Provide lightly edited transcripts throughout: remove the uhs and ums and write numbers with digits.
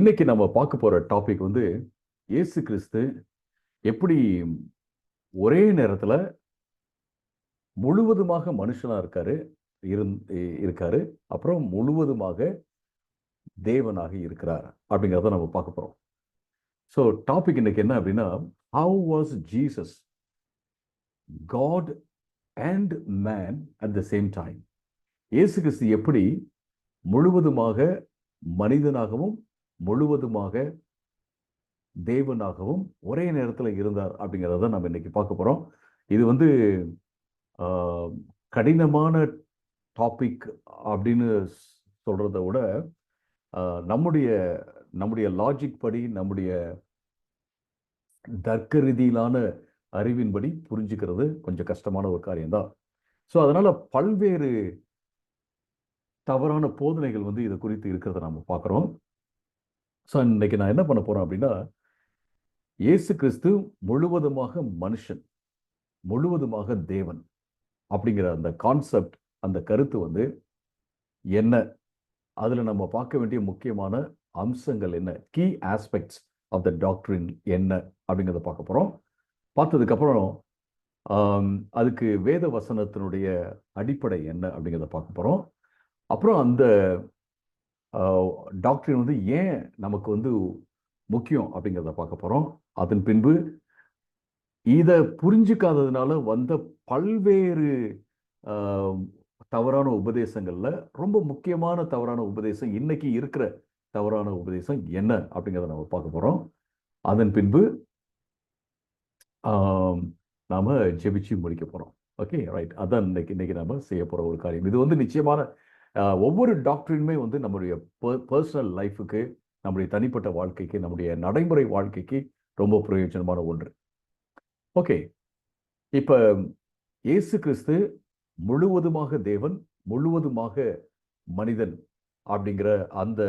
இன்னைக்கு நம்ம பார்க்க போற டாபிக் வந்து இயேசு கிறிஸ்து எப்படி ஒரே நேரத்துல முழுவதுமாக மனுஷனா இருக்காரு, அப்புறம் முழுவதுமாக தேவனாக இருக்கிறார் அப்படிங்கிறத நம்ம பார்க்க போறோம். ஸோ டாபிக் இன்னைக்கு என்ன அப்படின்னா, how was Jesus God and man at the same time? இயேசு கிறிஸ்து எப்படி முழுவதுமாக மனிதனாகவும் முழுவதுமாக தேவனாகவும் ஒரே நேரத்தில் இருந்தார் அப்படிங்கிறத நம்ம இன்னைக்கு பார்க்க போறோம். இது வந்து கடினமான டாபிக் அப்படின்னு சொல்றத விட நம்முடைய நம்முடைய லாஜிக் படி, நம்முடைய தர்க்க ரீதியிலான அறிவின்படி புரிஞ்சுக்கிறது கொஞ்சம் கஷ்டமான ஒரு காரியம்தான். ஸோ அதனால பல்வேறு தவறான போதனைகள் வந்து இது குறித்து இருக்கிறத நம்ம பார்க்குறோம். ஸோ இன்னைக்கு நான் என்ன பண்ண போறேன் அப்படின்னா, இயேசு கிறிஸ்து முழுவதுமாக மனுஷன், முழுவதுமாக தேவன் அப்படிங்கிற அந்த கான்செப்ட், அந்த கருத்து வந்து என்ன, அதுல நம்ம பார்க்க வேண்டிய முக்கியமான அம்சங்கள் என்ன, கீ ஆஸ்பெக்ட்ஸ் ஆஃப் த டாக்டரின் என்ன அப்படிங்கிறத பார்க்க போறோம். பார்த்ததுக்கு அப்புறம் அதுக்கு வேத வசனத்தினுடைய அடிப்படை என்ன அப்படிங்கிறத பார்க்க போறோம். அப்புறம் அந்த டாக்டரின் வந்து ஏன் நமக்கு வந்து முக்கியம் அப்படிங்கிறத பார்க்க போறோம். அதன் பின்பு இதை புரிஞ்சுக்காததுனால வந்த பல்வேறு தவறான உபதேசங்கள்ல ரொம்ப முக்கியமான தவறான உபதேசம், இன்னைக்கு இருக்கிற தவறான உபதேசம் என்ன அப்படிங்கிறத நம்ம பார்க்க போறோம். அதன் பின்பு நாம ஜெபிச்சு முடிக்க போறோம். Okay, right. அதான் இன்னைக்கு நாம செய்ய போற ஒரு காரியம். இது வந்து நிச்சயமான ஒவ்வொரு டாக்டரினுமே வந்து நம்முடைய பர்சனல் லைஃபுக்கு, நம்முடைய தனிப்பட்ட வாழ்க்கைக்கு, நம்முடைய நடைமுறை வாழ்க்கைக்கு ரொம்ப பிரயோஜனமான ஒன்று. ஓகே, இப்ப இயேசு கிறிஸ்து முழுவதுமாக தேவன், முழுவதுமாக மனிதன் அப்படிங்கிற அந்த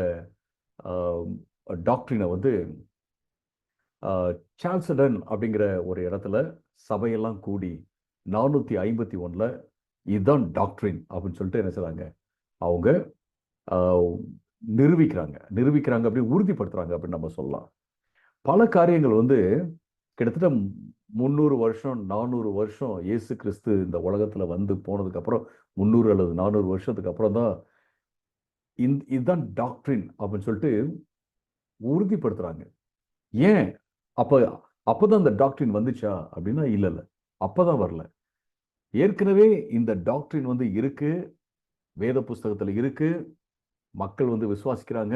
டாக்டரினை வந்து சால்சடன் அப்படிங்கிற ஒரு இடத்துல சபையெல்லாம் கூடி 451 இதுதான் டாக்டரின் அப்படின்னு சொல்லிட்டு என்ன செய்றாங்க, அவங்க நிரூபிக்கிறாங்க அப்படி உறுதிப்படுத்துறாங்க அப்படின்னு நம்ம சொல்லலாம். பல காரியங்கள் வந்து கிட்டத்தட்ட 300 வருஷம் 400 வருஷம் இயேசு கிறிஸ்து இந்த உலகத்துல வந்து போனதுக்கு அப்புறம் 300 அல்லது 400 வருஷத்துக்கு அப்புறம் தான் இதுதான் டாக்டரின் அப்படின்னு சொல்லிட்டு உறுதிப்படுத்துறாங்க. ஏன் அப்பதான் இந்த டாக்டரின் வந்துச்சா அப்படின்னா இல்ல, அப்பதான் வரல. ஏற்கனவே இந்த டாக்டரின் வந்து இருக்கு, வேத புஸ்தகத்துல இருக்கு, மக்கள் வந்து விசுவாசிக்கிறாங்க,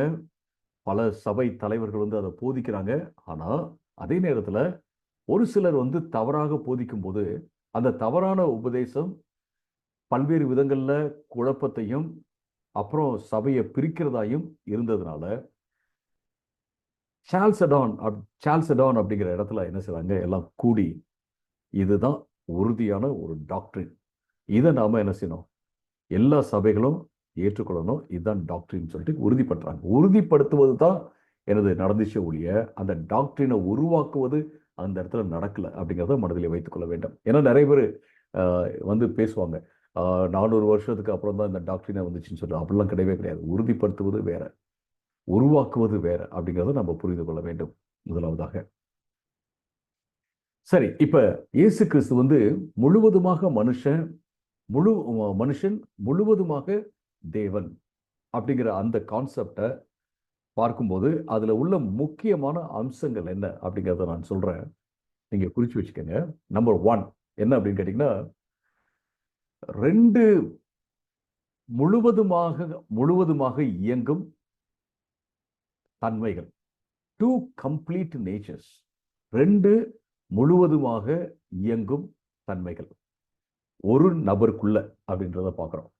பல சபை தலைவர்கள் வந்து அதை போதிக்கிறாங்க. ஆனா அதே நேரத்துல ஒரு சிலர் வந்து தவறாக போதிக்கும் போது அந்த தவறான உபதேசம் பல்வேறு விதங்கள்ல குழப்பத்தையும் அப்புறம் சபையை பிரிக்கிறதாயும் இருந்ததுனால சால்சடான் அப்படிங்கிற இடத்துல என்ன செய்றாங்க, எல்லாம் கூடி இதுதான் உறுதியான ஒரு டாக்டரின், இதை நாம என்ன செய்யணும், எல்லா சபைகளும் ஏற்றுக்கொள்ளணும், இதுதான் டாக்டரின் சொல்லிட்டு உறுதிப்படுத்துவது தான் எனது நடந்துச்சு ஒழிய அந்த டாக்டரினை உருவாக்குவது அந்த இடத்துல நடக்கல அப்படிங்கிறத மனதிலே வைத்துக் கொள்ள வேண்டும். ஏன்னா நிறைய பேர் வந்து பேசுவாங்க, 400 வருஷத்துக்கு அப்புறம் தான் இந்த டாக்டரினை வந்துச்சுன்னு சொல்லி. அப்படிலாம் கிடையவே கிடையாது. உறுதிப்படுத்துவது வேற, உருவாக்குவது வேற அப்படிங்கிறத நம்ம புரிந்து கொள்ள வேண்டும் முதலாவதாக. சரி, இப்ப இயேசு கிறிஸ்து வந்து முழுவதுமாக மனுஷன் முழுவதுமாக தேவன் அப்படிங்கிற அந்த கான்செப்டை பார்க்கும்போது அதுல உள்ள முக்கியமான அம்சங்கள் என்ன அப்படிங்கிறத நான் சொல்றேன், நீங்க குறிச்சு வச்சுக்கோங்க. நம்பர் 1 என்ன அப்படின்னு கேட்டீங்கன்னா, 2 முழுவதுமாக இயங்கும் தன்மைகள், 2 complete natures, 2 முழுவதுமாக இயங்கும் தன்மைகள் ஒரு நபருக்குள்ள அப்படின்றத பார்க்கிறோம்.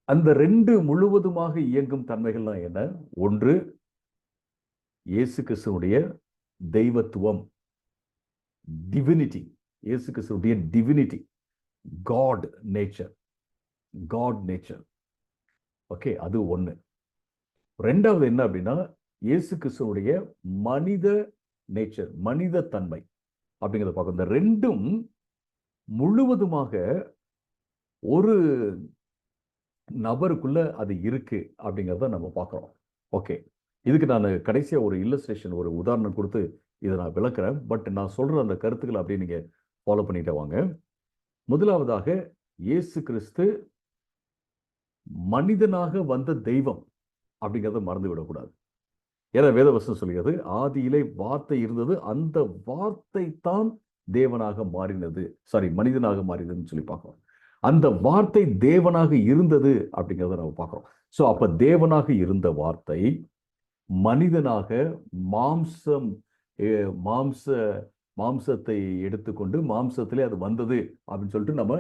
அந்த 2 முழுவதுமாக இயங்கும் தன்மைகள்லாம் என்ன? ஒன்று, இயேசு கிறிஸ்துவுடைய தெய்வத்துவம், டிவினிட்டி, இயேசு கிறிஸ்துவுடைய டிவினிட்டி, காட் நேச்சர். ஓகே, அது ஒண்ணு. ரெண்டாவது என்ன அப்படின்னா, இயேசு கிறிஸ்துவுடைய மனித நேச்சர், மனித தன்மை அப்படிங்கிறத பார்க்கணும். இந்த ரெண்டும் முழுவதுமாக ஒரு நபருக்குள்ள அது இருக்கு அப்படிங்கிறத நம்ம பார்க்கிறோம். ஓகே, இதுக்கு நான் கடைசியாக ஒரு இல்லஸ்ட்ரேஷன், ஒரு உதாரணம் கொடுத்து இதை நான் விளக்குறேன். பட் நான் சொல்கிற அந்த கருத்துக்களை அப்படியே நீங்கள் ஃபாலோ பண்ணிட்டே வாங்க. முதலாவதாக, இயேசு கிறிஸ்து மனிதனாக வந்த தெய்வம் அப்படிங்கிறத மறந்து விடக்கூடாது. ஏன்னா வேதவசனம் சொல்கிறது, ஆதியிலே வார்த்தை இருந்தது, அந்த வார்த்தை தான் தேவனாக மாறினது, மனிதனாக மாறினதுன்னு சொல்லி பார்க்கிறோம். அந்த வார்த்தை தேவனாக இருந்தது அப்படிங்கிறத நம்ம பார்க்கிறோம். ஸோ அப்ப தேவனாக இருந்த வார்த்தை மனிதனாக மாம்சம் மாம்ச மாம்சத்தை எடுத்துக்கொண்டு மாம்சத்திலே அது வந்தது அப்படின்னு சொல்லிட்டு நம்ம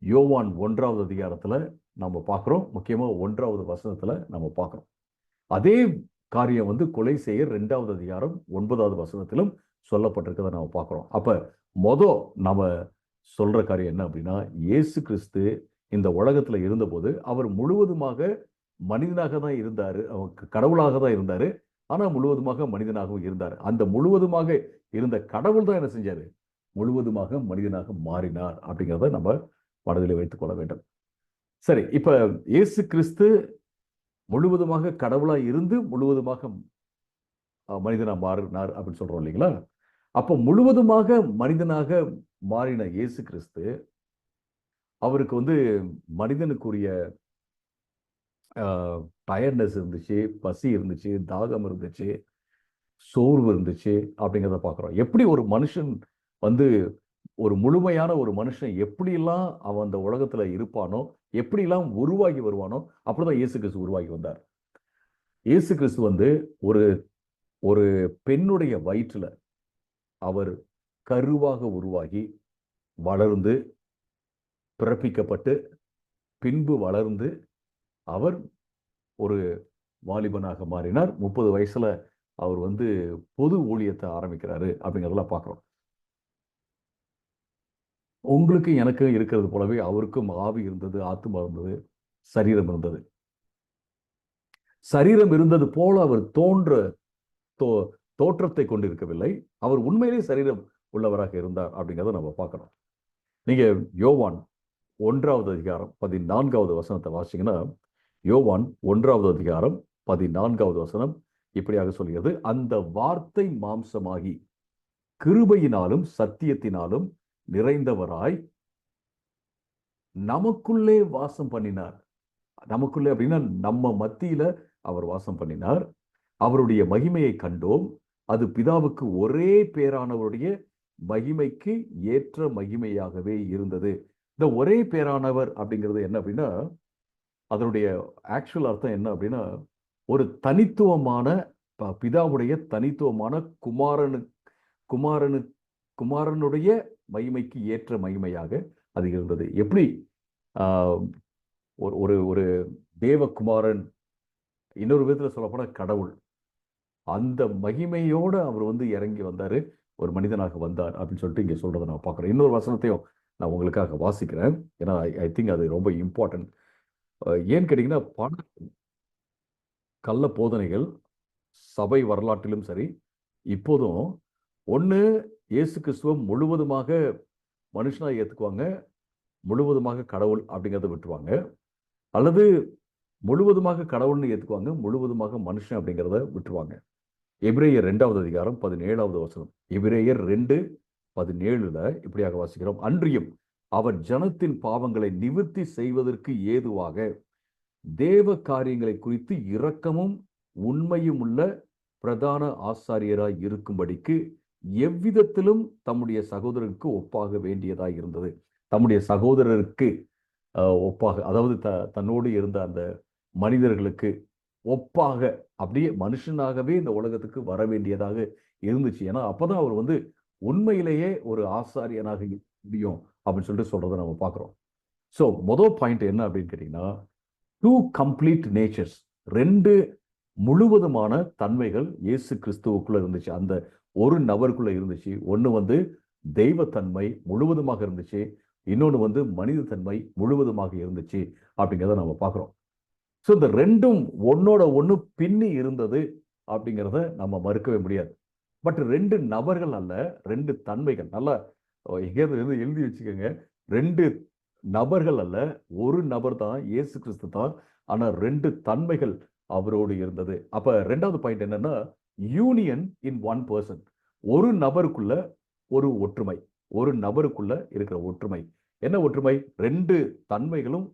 யோவான் 1வது அதிகாரத்துல நம்ம பார்க்கிறோம். முக்கியமா 1வது வசனத்துல நம்ம பார்க்கிறோம். அதே காரியம் வந்து கொலை செய்ய 2வது அதிகாரம் 9வது வசனத்திலும் சொல்லப்பட்டிருக்கிறத நம்ம பார்க்கிறோம். அப்ப நம்ம சொல்ற காரியம் என்ன அப்படின்னா, இயேசு கிறிஸ்து இந்த உலகத்துல இருந்தபோது அவர் முழுவதுமாக மனிதனாக தான் இருந்தாரு, கடவுளாக தான் இருந்தாரு. ஆனா முழுவதுமாக மனிதனாகவும் இருந்தார். அந்த முழுவதுமாக இருந்த கடவுள் தான் என்ன செஞ்சாரு, முழுவதுமாக மனிதனாக மாறினார் அப்படிங்கிறத நம்ம மனதில் வைத்துக் கொள்ள வேண்டும். சரி, இப்ப இயேசு கிறிஸ்து முழுவதுமாக கடவுளா இருந்து முழுவதுமாக மனிதனா மாறினார் அப்படின்னு சொல்றோம் இல்லைங்களா? அப்ப முழுவதுமாக மனிதனாக மாறின இயேசு கிறிஸ்து அவருக்கு வந்து மனிதனுக்குரிய டயர்ட்னஸ் இருந்துச்சு, பசி இருந்துச்சு, தாகம் இருந்துச்சு, சோர்வு இருந்துச்சு அப்படிங்கிறத பார்க்குறோம். எப்படி ஒரு மனுஷன் வந்து ஒரு முழுமையான ஒரு மனுஷன் எப்படியெல்லாம் அவன் அந்த உலகத்துல இருப்பானோ, எப்படியெல்லாம் உருவாகி வருவானோ, அப்படிதான் இயேசு கிறிஸ்து உருவாகி வந்தார். இயேசு கிறிஸ்து வந்து ஒரு ஒரு பெண்ணுடைய வயிற்றுல அவர் கருவாக உருவாகி வளர்ந்து பிறப்பிக்கப்பட்டு பின்பு வளர்ந்து அவர் ஒரு வாலிபனாக மாறினார். 30 வயசுல அவர் வந்து பொது ஊழியத்தை ஆரம்பிக்கிறாரு அப்படிங்கிறதெல்லாம் பார்க்கிறோம். உங்களுக்கு எனக்கு இருக்கிறது போலவே அவருக்கும் ஆவி இருந்தது, ஆத்துமா இருந்தது, சரீரம் இருந்தது. சரீரம் இருந்தது போல அவர் தோற்றத்தை கொண்டிருக்கவில்லை. அவர் உண்மையிலே சரீரம் உள்ளவராக இருந்தார் அப்படிங்கிறத நம்ம பார்க்கிறோம். நீங்க யோவான் 1வது அதிகாரம் 14வது வசனத்தை வாசிங்கன்னா, யோவான் 1வது அதிகாரம் 14வது வசனம் இப்படியாக சொல்கிறது, அந்த வார்த்தை மாம்சமாகி கிருபையினாலும் சத்தியத்தினாலும் நிறைந்தவராய் நமக்குள்ளே வாசம் பண்ணினார். நமக்குள்ளே அப்படின்னா நம்ம மத்தியில அவர் வாசம் பண்ணினார். அவருடைய மகிமையை கண்டோம், அது பிதாவுக்கு ஒரே பேரானவருடைய மகிமைக்கு ஏற்ற மகிமையாகவே இருந்தது. இந்த ஒரே பேரானவர் அப்படிங்கிறது என்ன அப்படின்னா, அதனுடைய ஆக்சுவல் அர்த்தம் என்ன அப்படின்னா, ஒரு தனித்துவமான பிதாவுடைய தனித்துவமான குமாரனுடைய மகிமைக்கு ஏற்ற மகிமையாக அது இருந்தது. எப்படி ஒரு ஒரு தேவகுமாரன், இன்னொரு விதத்தில் சொல்லப்போனா கடவுள், அந்த மகிமையோட அவர் வந்து இறங்கி வந்தாரு, ஒரு மனிதனாக வந்தார் அப்படின்னு சொல்லிட்டு இங்க சொல்றதை நான் பார்க்குறேன். இன்னொரு வசனத்தையும் நான் உங்களுக்காக வாசிக்கிறேன், ஏன்னா ஐ திங்க் அது ரொம்ப இம்பார்ட்டன்ட். ஏன்னு கேட்டீங்கன்னா, பல கள்ள போதனைகள் சபை வரலாற்றிலும் சரி இப்போதும் ஒன்று இயேசு கிறிஸ்துவ முழுவதுமாக மனுஷனாக ஏற்றுக்குவாங்க, முழுவதுமாக கடவுள் அப்படிங்கிறத விட்டுருவாங்க, அல்லது முழுவதுமாக கடவுள்னு ஏற்றுக்குவாங்க, முழுவதுமாக மனுஷன் அப்படிங்கிறத விட்டுருவாங்க. எபிரேயர் 2வது அதிகாரம் 17வது வசனம், எபிரேயர் 2:17 இப்படியாக வாசிக்கிறோம், அன்றியும் அவர் ஜனத்தின் பாவங்களை நிவர்த்தி செய்வதற்கு ஏதுவாக தேவ காரியங்களை குறித்து இரக்கமும் உண்மையும் உள்ள பிரதான ஆசாரியராய் இருக்கும்படிக்கு எவ்விதத்திலும் தம்முடைய சகோதரருக்கு ஒப்பாக வேண்டியதாய் இருந்தது. தம்முடைய சகோதரருக்கு ஒப்பாக, அதாவது தன்னோடு இருந்த அந்த மனிதர்களுக்கு ஒப்பாக, அப்படியே மனுஷனாகவே இந்த உலகத்துக்கு வர வேண்டியதாக இருந்துச்சு. ஏன்னா அப்பதான் அவர் வந்து உண்மையிலேயே ஒரு ஆசாரியனாக முடியும் அப்படின்னு சொல்லிட்டு சொல்றதை நம்ம பார்க்கிறோம். ஸோ முதல் பாயிண்ட் என்ன அப்படின்னு கேட்டீங்கன்னா, 2 கம்ப்ளீட் நேச்சர்ஸ், 2 முழுவதுமான தன்மைகள் இயேசு கிறிஸ்துவுக்குள்ள இருந்துச்சு, அந்த ஒரு நபருக்குள்ள இருந்துச்சு. ஒன்று வந்து தெய்வத்தன்மை முழுவதுமாக இருந்துச்சு, இன்னொன்று வந்து மனித தன்மை முழுவதுமாக இருந்துச்சு அப்படிங்கிறத நம்ம பார்க்குறோம். ஸோ இந்த ரெண்டும் ஒன்னோட ஒன்று பின்னி இருந்தது அப்படிங்கிறத நம்ம மறுக்கவே முடியாது. பட் 2 நபர்கள் அல்ல, 2 தன்மைகள். நல்லா எங்கேயாவது எழுதி வச்சுக்கோங்க, 2 நபர்கள் அல்ல, ஒரு நபர் தான், இயேசு கிறிஸ்து தான். ஆனால் 2 தன்மைகள் அவரோடு இருந்தது. அப்ப 2வது பாயிண்ட் என்னன்னா, யூனியன் இன் ஒன் பர்சன். ஒரு நபருக்குள்ள ஒரு ஒற்றுமை. ஒரு நபருக்குள்ள இருக்கிற ஒற்றுமை. என்ன ஒற்றுமை? 2 தன்மைகளும்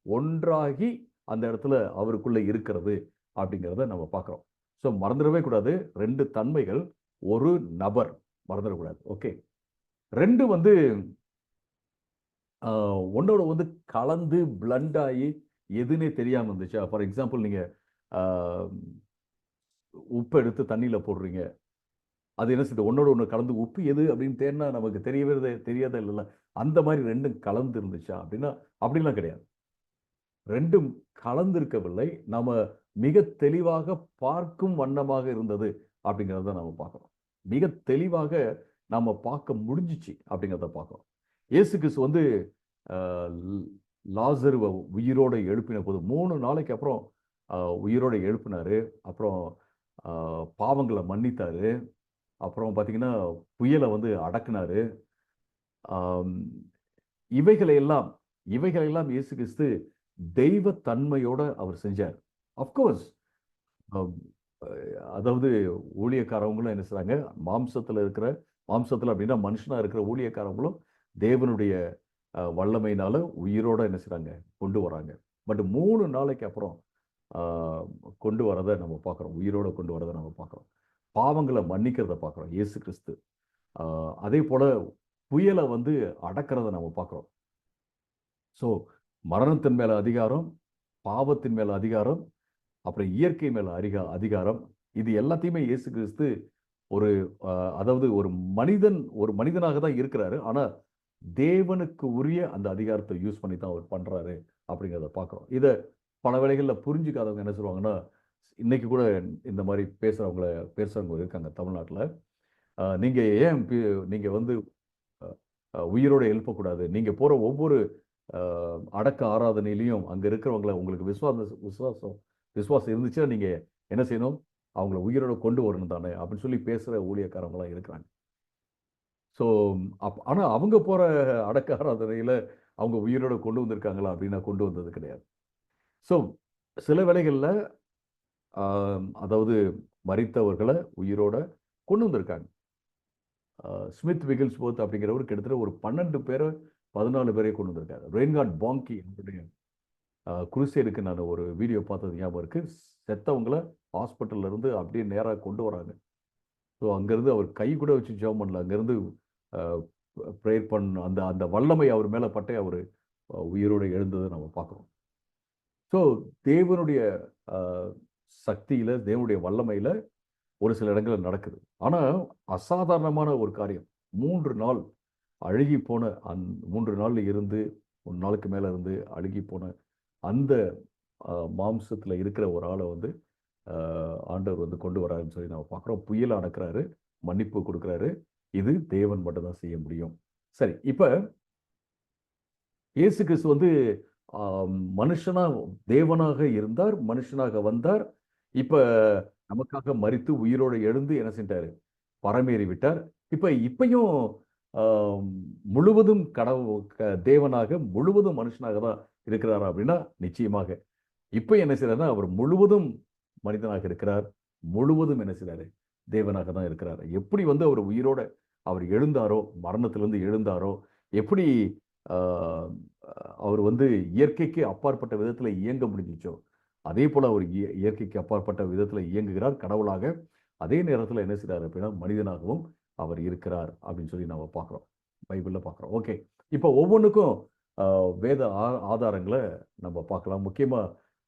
ஒன்றாகி அந்த இடத்துல அவருக்குள்ள இருக்கிறது அப்படிங்கிறத நம்ம பார்க்கிறோம். ஸோ மறந்துடவே கூடாது. 2 தன்மைகள், ஒரு நபர். மறந்துடக்கூடாது. ஓகே. 2 வந்து ஒன்னோட வந்து கலந்து பிளண்ட் ஆகி எதுன்னே தெரியாம இருந்துச்சா? ஃபார் எக்ஸாம்பிள் நீங்க உப்பு எடுத்து தண்ணியில போடுறீங்க. அது என்ன செய்யுது? ஒன்னோட ஒண்ணு கலந்து உப்பு எது அப்படின்னு தேடினா நமக்கு தெரியாதா இல்லைல்ல? அந்த மாதிரி 2ம் கலந்து இருந்துச்சா? அப்படின்னா அப்படிலாம் கிடையாது. 2ம் கலந்திருக்கவில்லை. நாம மிக தெளிவாக பார்க்கும் வண்ணமாக இருந்தது அப்படிங்கிறத நாம பார்க்கிறோம். மிக தெளிவாக நாம பார்க்க முடிஞ்சிச்சு அப்படிங்கிறத பார்க்கிறோம். இயேசு கிறிஸ்து வந்து லாசருவ உயிரோட எழுப்பின போது 3 நாளைக்கு அப்புறம் உயிரோட எழுப்பினாரு. அப்புறம் பாவங்களை மன்னித்தாரு. அப்புறம் பார்த்தீங்கன்னா புயலை வந்து அடக்குனாரு. இவைகளெல்லாம் இயேசு கிறிஸ்து தெய்வ தன்மையோட அவர் செஞ்சார். அஃப்கோர்ஸ் அதாவது ஊழியக்காரவங்களும் என்ன செய்றாங்க, மாம்சத்துல அப்படின்னா மனுஷனா இருக்கிற ஊழியக்காரவங்களும் தேவனுடைய வல்லமையினால உயிரோட என்ன செய்றாங்க, கொண்டு வராங்க. பட் 3 நாளைக்கு அப்புறம் கொண்டு வரதை நம்ம பார்க்குறோம். உயிரோட கொண்டு வரதை நம்ம பார்க்குறோம். பாவங்களை மன்னிக்கிறத பார்க்குறோம் இயேசு கிறிஸ்து. அதே போல புயலை வந்து அடக்கிறத நம்ம பார்க்குறோம். ஸோ மரணத்தின் மேல அதிகாரம், பாவத்தின் மேல அதிகாரம், அப்புறம் இயற்கை மேல அதிகாரம், இது எல்லாத்தையுமே இயேசு கிறிஸ்து ஒரு அதாவது ஒரு மனிதனாக தான் இருக்கிறாரு. ஆனா தேவனுக்கு உரிய அந்த அதிகாரத்தை யூஸ் பண்ணி தான் அவர் பண்றாரு அப்படிங்கிறத பார்க்கிறோம். இத பல வேளைகள்ல புரிஞ்சுக்காதவங்க என்ன சொல்லுவாங்கன்னா, இன்னைக்கு கூட இந்த மாதிரி பேசுறவங்க இருக்காங்க தமிழ்நாட்டுல. நீங்க ஏன் நீங்க வந்து உயிரோட எழுப்பக்கூடாது? நீங்க போற ஒவ்வொரு அடக்க ஆராதனையிலையும் அங்க இருக்கிறவங்கள உங்களுக்கு விசுவாசம் இருந்துச்சுன்னா நீங்க என்ன செய்யணும்? அவங்கள உயிரோட கொண்டு வரணும் தானே அப்படின்னு சொல்லி பேசுற ஊழியக்காரங்களாம் இருக்கிறாங்க. ஸோ ஆனா அவங்க போற அடக்க ஆராதனையில அவங்க உயிரோட கொண்டு வந்திருக்காங்களா அப்படின்னா கொண்டு வந்தது கிடையாது. ஸோ சில வேளைகள்ல அதாவது மரித்தவர்களை உயிரோட கொண்டு வந்திருக்காங்க. ஸ்மித் விகில்ஸ்வொர்த் அப்படிங்கிறவர் கிட்டத்தட்ட ஒரு 12 பேரை 14 பேரை கொண்டு வந்திருக்காரு. ரெயின்கார்ட் பாங்கி குருசேடுக்கு நான் ஒரு வீடியோ பார்த்தது ஞாபகம் இருக்கு. செத்தவங்கள ஹாஸ்பிட்டல்ல இருந்து அப்படியே நேராக கொண்டு வராங்க. ஸோ அங்கேருந்து அவர் கை கூட வச்சு ஜெபம் பண்ணல. அங்கேருந்து ப்ரேயர் பண்ண அந்த அந்த வல்லமை அவர் மேலே பட்டே அவர் உயிரோடு எழுந்ததை நம்ம பார்க்குறோம். ஸோ தேவனுடைய சக்தியில், தேவனுடைய வல்லமையில் ஒரு சில இடங்களில் நடக்குது. ஆனால் அசாதாரணமான ஒரு காரியம், 3 நாள் அழுகி போன 3 நாள்ல இருந்து 1 நாளுக்கு மேலே இருந்து அழுகி போன அந்த மாம்சத்தில் இருக்கிற ஒரு ஆளை வந்து ஆண்டவர் வந்து கொண்டு வராருன்னு சொல்லி நம்ம பார்க்குறோம். புயலை அடக்குறாரு, மன்னிப்பு கொடுக்குறாரு. இது தேவன் மட்டும் தான் செய்ய முடியும். சரி, இப்ப இயேசு கிறிஸ்து வந்து மனுஷனா தேவனாக இருந்தார், மனுஷனாக வந்தார். இப்ப நமக்காக மரித்து உயிரோடு எழுந்து என்ன செஞ்சாரு? பரமேறி விட்டார். இப்பயும் முழுவதும் தேவனாக முழுவதும் மனுஷனாக தான் இருக்கிறாரா அப்படின்னா நிச்சயமாக. இப்ப என்ன செய்யறாருன்னா அவர் முழுவதும் மனிதனாக இருக்கிறார், முழுவதும் என்ன செய்யறாரு? தேவனாக தான் இருக்கிறார். எப்படி வந்து அவர் உயிரோட அவர் எழுந்தாரோ, மரணத்திலிருந்து எழுந்தாரோ, எப்படி அவர் வந்து இயற்கைக்கு அப்பாற்பட்ட விதத்துல இயங்க முடிஞ்சிச்சோ, அதே போல அவர் இயற்கைக்கு அப்பாற்பட்ட விதத்துல இயங்குகிறார் கடவுளாக. அதே நேரத்தில் என்ன செய்யறாரு அப்படின்னா மனிதனாகவும் அவர் இருக்கிறார் அப்படின்னு சொல்லி நம்ம பார்க்குறோம், பைபிள்ல பார்க்குறோம். ஓகே, இப்போ ஒவ்வொன்றுக்கும் வேத ஆதாரங்களை நம்ம பார்க்கலாம். முக்கியமா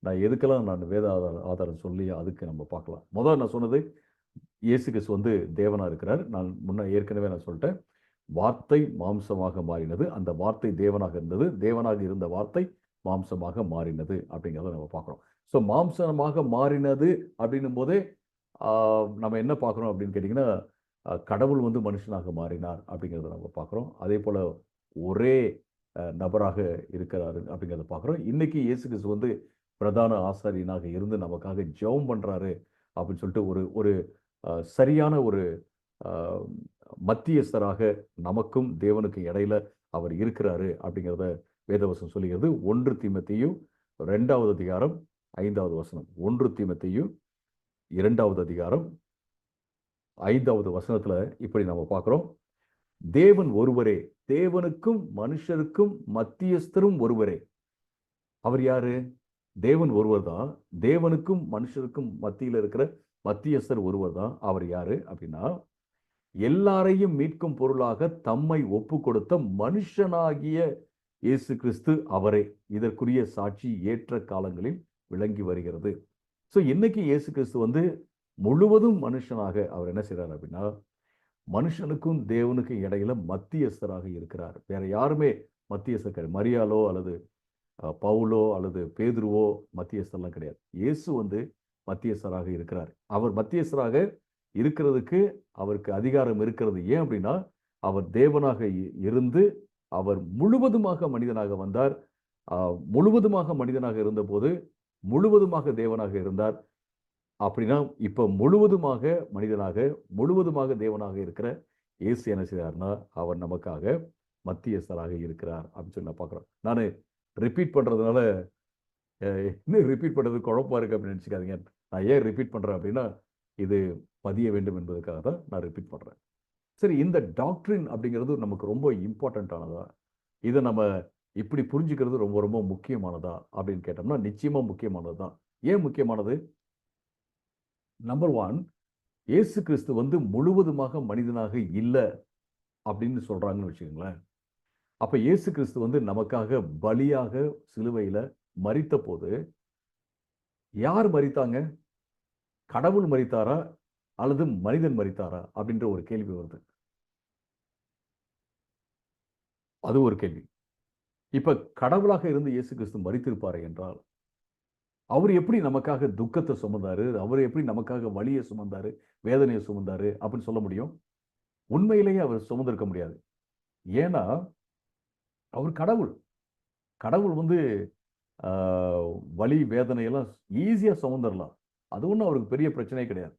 நான் எதுக்கெல்லாம் நான் வேத ஆதாரம் சொல்லி அதுக்கு நம்ம பார்க்கலாம். முதல்ல நான் சொன்னது இயேசு கிறிஸ்து வந்து தேவனா இருக்கிறார். நான் ஏற்கனவே நான் சொல்லிட்டேன், வார்த்தை மாம்சமாக மாறினது, அந்த வார்த்தை தேவனாக இருந்தது, தேவனாக இருந்த வார்த்தை மாம்சமாக மாறினது அப்படிங்கிறத நம்ம பார்க்குறோம். ஸோ மாம்சமாக மாறினது அப்படின்னும் போதே நம்ம என்ன பார்க்குறோம் அப்படின்னு கேட்டிங்கன்னா, கடவுள் வந்து மனுஷனாக மாறினார் அப்படிங்கிறத நம்ம பார்க்குறோம். அதே போல் ஒரே நபராக இருக்கிறாரு அப்படிங்கிறத பார்க்குறோம். இன்னைக்கு இயேசு கிறிஸ்து வந்து பிரதான ஆசாரியனாக இருந்து நமக்காக ஜெபம் பண்ணுறாரு அப்படின்னு சொல்லிட்டு ஒரு சரியான ஒரு மத்தியஸ்தராக நமக்கும் தேவனுக்கு இடையில அவர் இருக்கிறாரு அப்படிங்கிறத வேதவசம் சொல்லுகிறது. 1 தீமோத்தேயு 2வது அதிகாரம் 5வது வசனம். 1 தீமோத்தேயு 2வது அதிகாரம் 5வது வசனத்துல இப்படி நம்ம பார்க்கிறோம். தேவன் ஒருவரே, தேவனுக்கும் மனுஷருக்கும் மத்தியஸ்தரும் ஒருவரே. அவர் யாரு? தேவன் ஒருவர் தான். தேவனுக்கும் மனுஷருக்கும் மத்தியில் இருக்கிற மத்தியஸ்தர் ஒருவர் தான். அவர் யாரு அப்படின்னா, எல்லாரையும் மீட்கும் பொருளாக தம்மை ஒப்பு கொடுத்த மனுஷனாகிய இயேசு கிறிஸ்து அவரே. இதற்குரிய சாட்சி ஏற்ற காலங்களில் விளங்கி வருகிறது. ஸோ இன்னைக்கு இயேசு கிறிஸ்து முழுவதும் மனுஷனாக அவர் என்ன செய்றார் அப்படின்னா, மனுஷனுக்கும் தேவனுக்கும் இடையில மத்தியஸ்தராக இருக்கிறார். வேற யாருமே மத்தியஸ்தர் கிடையாது. மரியாளோ அல்லது பவுலோ அல்லது பேதுருவோ மத்தியஸ்தர்லாம் கிடையாது. இயேசு மத்தியஸ்தராக இருக்கிறார். அவர் மத்தியஸ்தராக இருக்கிறதுக்கு அவருக்கு அதிகாரம் இருக்கிறது. ஏன் அப்படின்னா, அவர் தேவனாக இருந்து அவர் முழுவதுமாக மனிதனாக வந்தார். முழுவதுமாக மனிதனாக இருந்தபோது முழுவதுமாக தேவனாக இருந்தார். அப்படின்னா இப்ப முழுவதுமாக மனிதனாக முழுவதுமாக தேவனாக இருக்கிற இயேசு என்ன செய்றார்னா, அவர் நமக்காக மத்தியஸ்தராக இருக்கிறார் அப்படின்னு சொல்லி நான் பார்க்குறோம். நான் ரிப்பீட் பண்றதுனால இன்னும் ரிப்பீட் பண்றது குழப்பமா இருக்கு அப்படின்னு நினச்சிக்காதீங்க. நான் ஏன் ரிப்பீட் பண்றேன் அப்படின்னா, இது பதிய வேண்டும் என்பதற்காக தான் நான் ரிப்பீட் பண்றேன். சரி, இந்த டாக்ட்ரின் அப்படிங்கிறது நமக்கு ரொம்ப இம்பார்ட்டண்ட்டானதா? இதை நம்ம இப்படி புரிஞ்சுக்கிறது ரொம்ப ரொம்ப முக்கியமானதா அப்படின்னு கேட்டோம்னா, நிச்சயமா முக்கியமானது தான். ஏன் முக்கியமானது? நம்பர் 1, இயேசு கிறிஸ்து முழுவதுமாக மனிதனாக இல்லை அப்படின்னு சொல்றாங்கன்னு வச்சுக்கோங்களேன். அப்ப இயேசு கிறிஸ்து நமக்காக பலியாக சிலுவையில மரித்த போது யார் மரித்தாங்க? கடவுள் மரித்தாரா அல்லது மனிதன் மரித்தாரா அப்படின்ற ஒரு கேள்வி வருது. அது ஒரு கேள்வி. இப்ப கடவுளாக இருந்து இயேசு கிறிஸ்து மரித்திருப்பாரு என்றால், அவர் எப்படி நமக்காக துக்கத்தை சுமந்தாரு? அவர் எப்படி நமக்காக வலியை சுமந்தாரு, வேதனையை சுமந்தாரு அப்படின்னு சொல்ல முடியும்? உண்மையிலேயே அவர் சுமந்திருக்க முடியாது. ஏன்னா அவர் கடவுள். கடவுள் வலி வேதனையெல்லாம் ஈஸியா சுமந்துடலாம். அது ஒன்றும் அவருக்கு பெரிய பிரச்சனையே கிடையாது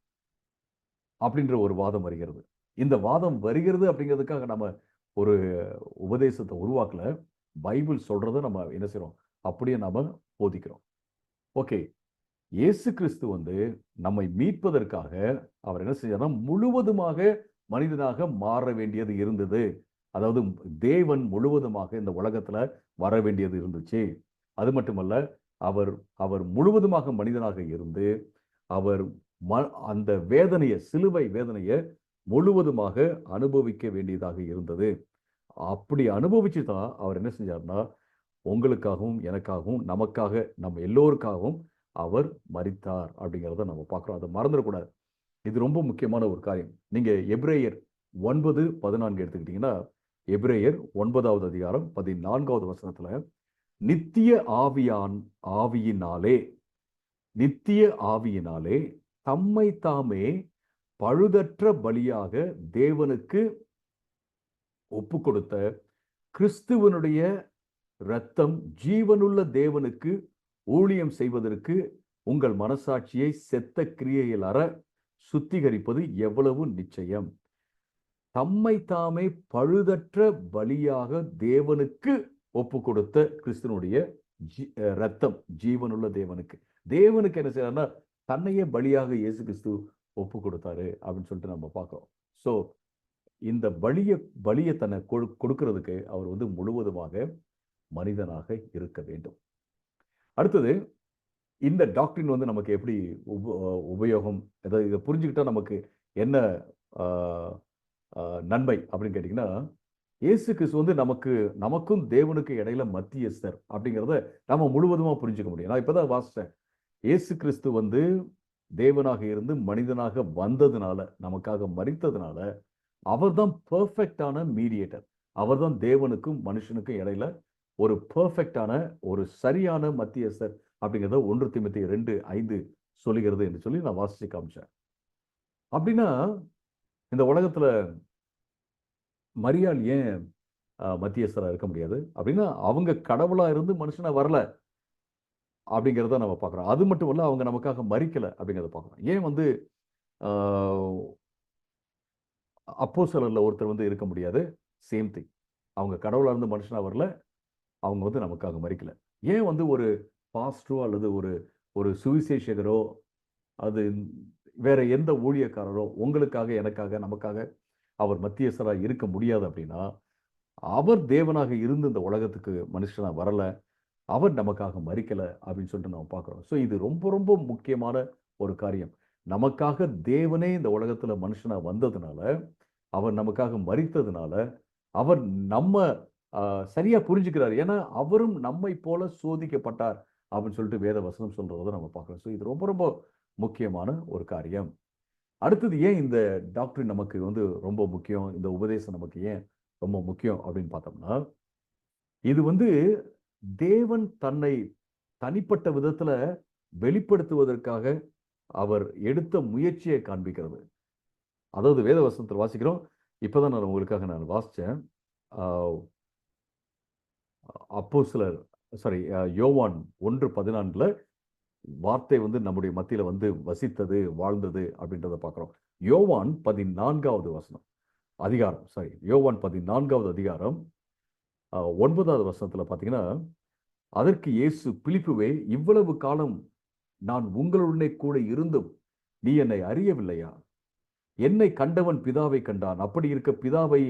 அப்படின்ற ஒரு வாதம் வருகிறது. இந்த வாதம் வருகிறது அப்படிங்கிறதுக்காக நம்ம ஒரு உபதேசத்தை உருவாக்கல. பைபிள் சொல்றதை நம்ம என்ன செய்றோம்? அப்படியே நாம போதிக்கிறோம். ஓகே, இயேசு கிறிஸ்து நம்மை மீட்பதற்காக அவர் என்ன செஞ்சார்னா, முழுவதுமாக மனிதனாக மாற வேண்டியது இருந்தது. அதாவது தேவன் முழுவதுமாக இந்த உலகத்துல வர வேண்டியது இருந்துச்சு. அது மட்டுமல்ல, அவர் அவர் முழுவதுமாக மனிதனாக இருந்து அவர் அந்த வேதனையை, சிலுவை வேதனையை முழுவதுமாக அனுபவிக்க வேண்டியதாக இருந்தது. அப்படி அனுபவிச்சு தான் அவர் என்ன செஞ்சார்னா, உங்களுக்காகவும் எனக்காகவும் நமக்காக நம்ம எல்லோருக்காகவும் அவர் மரித்தார் அப்படிங்கிறத நம்ம பார்க்கிறோம். அதை மறந்துடக்கூடாது. இது ரொம்ப முக்கியமான ஒரு காரியம். நீங்க எபிரேயர் 9:14 எடுத்துக்கிட்டீங்கன்னா, எபிரேயர் 9வது அதிகாரம் 14வது வசனத்துல, நித்திய ஆவியினாலே தம்மை தாமே பழுதற்ற பலியாக தேவனுக்கு ஒப்பு கொடுத்த கிறிஸ்துவனுடைய இரத்தம் ஜீவனுள்ள தேவனுக்கு ஊழியம் செய்வதற்கு உங்கள் மனசாட்சியை செத்த கிரியையில் அற சுத்திகரிப்பது எவ்வளவு நிச்சயம். தம்மை தாமே பழுதற்ற பலியாக தேவனுக்கு ஒப்பு கொடுத்த கிறிஸ்துவனுடைய இரத்தம் ஜீவனுள்ள தேவனுக்கு. தேவனுக்கு என்ன செய்யறாருன்னா, தன்னையே பலியாக இயேசு கிறிஸ்து ஒப்பு கொடுத்தாரு அப்படின்னு சொல்லிட்டு நம்ம பார்க்கிறோம். ஸோ இந்த பலியை தன்னை கொடுக்கிறதுக்கு அவர் முழுவதுமாக மனிதனாக இருக்க வேண்டும். அடுத்தது, இந்த டாக்டரின் நமக்கு எப்படி உபயோகம், இதை புரிஞ்சுக்கிட்டா நமக்கு என்ன நன்மை அப்படின்னு கேட்டீங்கன்னா, இயேசு கிறிஸ்து நமக்கும் தேவனுக்கு இடையில மத்தியஸ்தர் அப்படிங்கிறத நம்ம முழுவதுமா புரிஞ்சுக்க முடியும். நான் இப்பதான் வாசிச்சேன். இயேசு கிறிஸ்து தேவனாக இருந்து மனிதனாக வந்ததுனால, நமக்காக மரித்ததுனால, அவர்தான் பெர்ஃபெக்டான மீடியேட்டர். அவர்தான் தேவனுக்கும் மனுஷனுக்கும் இடையில ஒரு பெர்ஃபெக்டான ஒரு சரியான மத்தியஸ்தர் அப்படிங்கிறத 1 தீமோத்தேயு 2:5 சொல்லுகிறது என்று சொல்லி நான் வாசிச்சு காமிச்சேன். அப்படின்னா இந்த உலகத்துல மரியாள் ஏன் மத்தியஸ்தரா இருக்க முடியாது அப்படின்னா, அவங்க கடவுளா இருந்து மனுஷனா வரல அப்படிங்கிறத நம்ம பார்க்குறோம். அது மட்டும் இல்ல, அவங்க நமக்காக மரிக்கல அப்படிங்கிறத பார்க்குறோம். ஏன் அப்போஸ்தலர்ல ஒருத்தர் இருக்க முடியாது? Same thing. அவங்க கடவுளா இருந்து மனுஷனா வரல, அவங்க நமக்காக மரிக்கல. ஏன் ஒரு பாஸ்டரோ அல்லது ஒரு ஒரு சுவிசேஷகரோ அது வேற எந்த ஊழியக்காரரோ உங்களுக்காக எனக்காக நமக்காக அவர் மத்தியஸ்தராக இருக்க முடியாது அப்படின்னா, அவர் தேவனாக இருந்து இந்த உலகத்துக்கு மனுஷனா வரல, அவர் நமக்காக மரிக்கல அப்படின்னு சொல்லிட்டு நம்ம பார்க்கிறோம். ஸோ இது ரொம்ப ரொம்ப முக்கியமான ஒரு காரியம். நமக்காக தேவனே இந்த உலகத்துல மனுஷனா வந்ததுனால, அவர் நமக்காக மரித்ததுனால, அவர் நம்ம சரியா புரிஞ்சுக்கிறார். ஏன்னா அவரும் நம்மை போல சோதிக்கப்பட்டார் அப்படின்னு சொல்லிட்டு வேத வசனம் சொல்றத நம்ம பார்க்கிறோம். ஸோ இது ரொம்ப ரொம்ப முக்கியமான ஒரு காரியம். அடுத்தது ஏன் இந்த டாக்டரின் நமக்கு வந்து ரொம்ப முக்கியம், இந்த உபதேசம் நமக்கு ஏன் ரொம்ப முக்கியம் அப்படின்னு பார்த்தோம்னா, இது வந்து தேவன் தன்னை தனிப்பட்ட விதத்துல வெளிப்படுத்துவதற்காக அவர் எடுத்த முயற்சியை காண்பிக்கிறது. அதாவது வேத வசனத்தில் வாசிக்கிறோம். இப்பதான் நான் உங்களுக்காக நான் வாசிச்சேன். அப்போஸ்தலர் யோவான் 1:14 வார்த்தை வந்து நம்முடைய மத்தியில வந்து வசித்தது, வாழ்ந்தது அப்படின்றத பார்க்கிறோம். யோவான் 14வது வசனம் அதிகாரம் யோவான் 14வது அதிகாரம் 9வது வசனத்துல பார்த்தீங்கன்னா, அதற்கு இயேசு பிலிப்புவே, இவ்வளவு காலம் நான் உங்களுடனே கூட இருந்தும் நீ என்னை அறியவில்லையா? என்னை கண்டவன் பிதாவை கண்டான். அப்படி இருக்க பிதாவை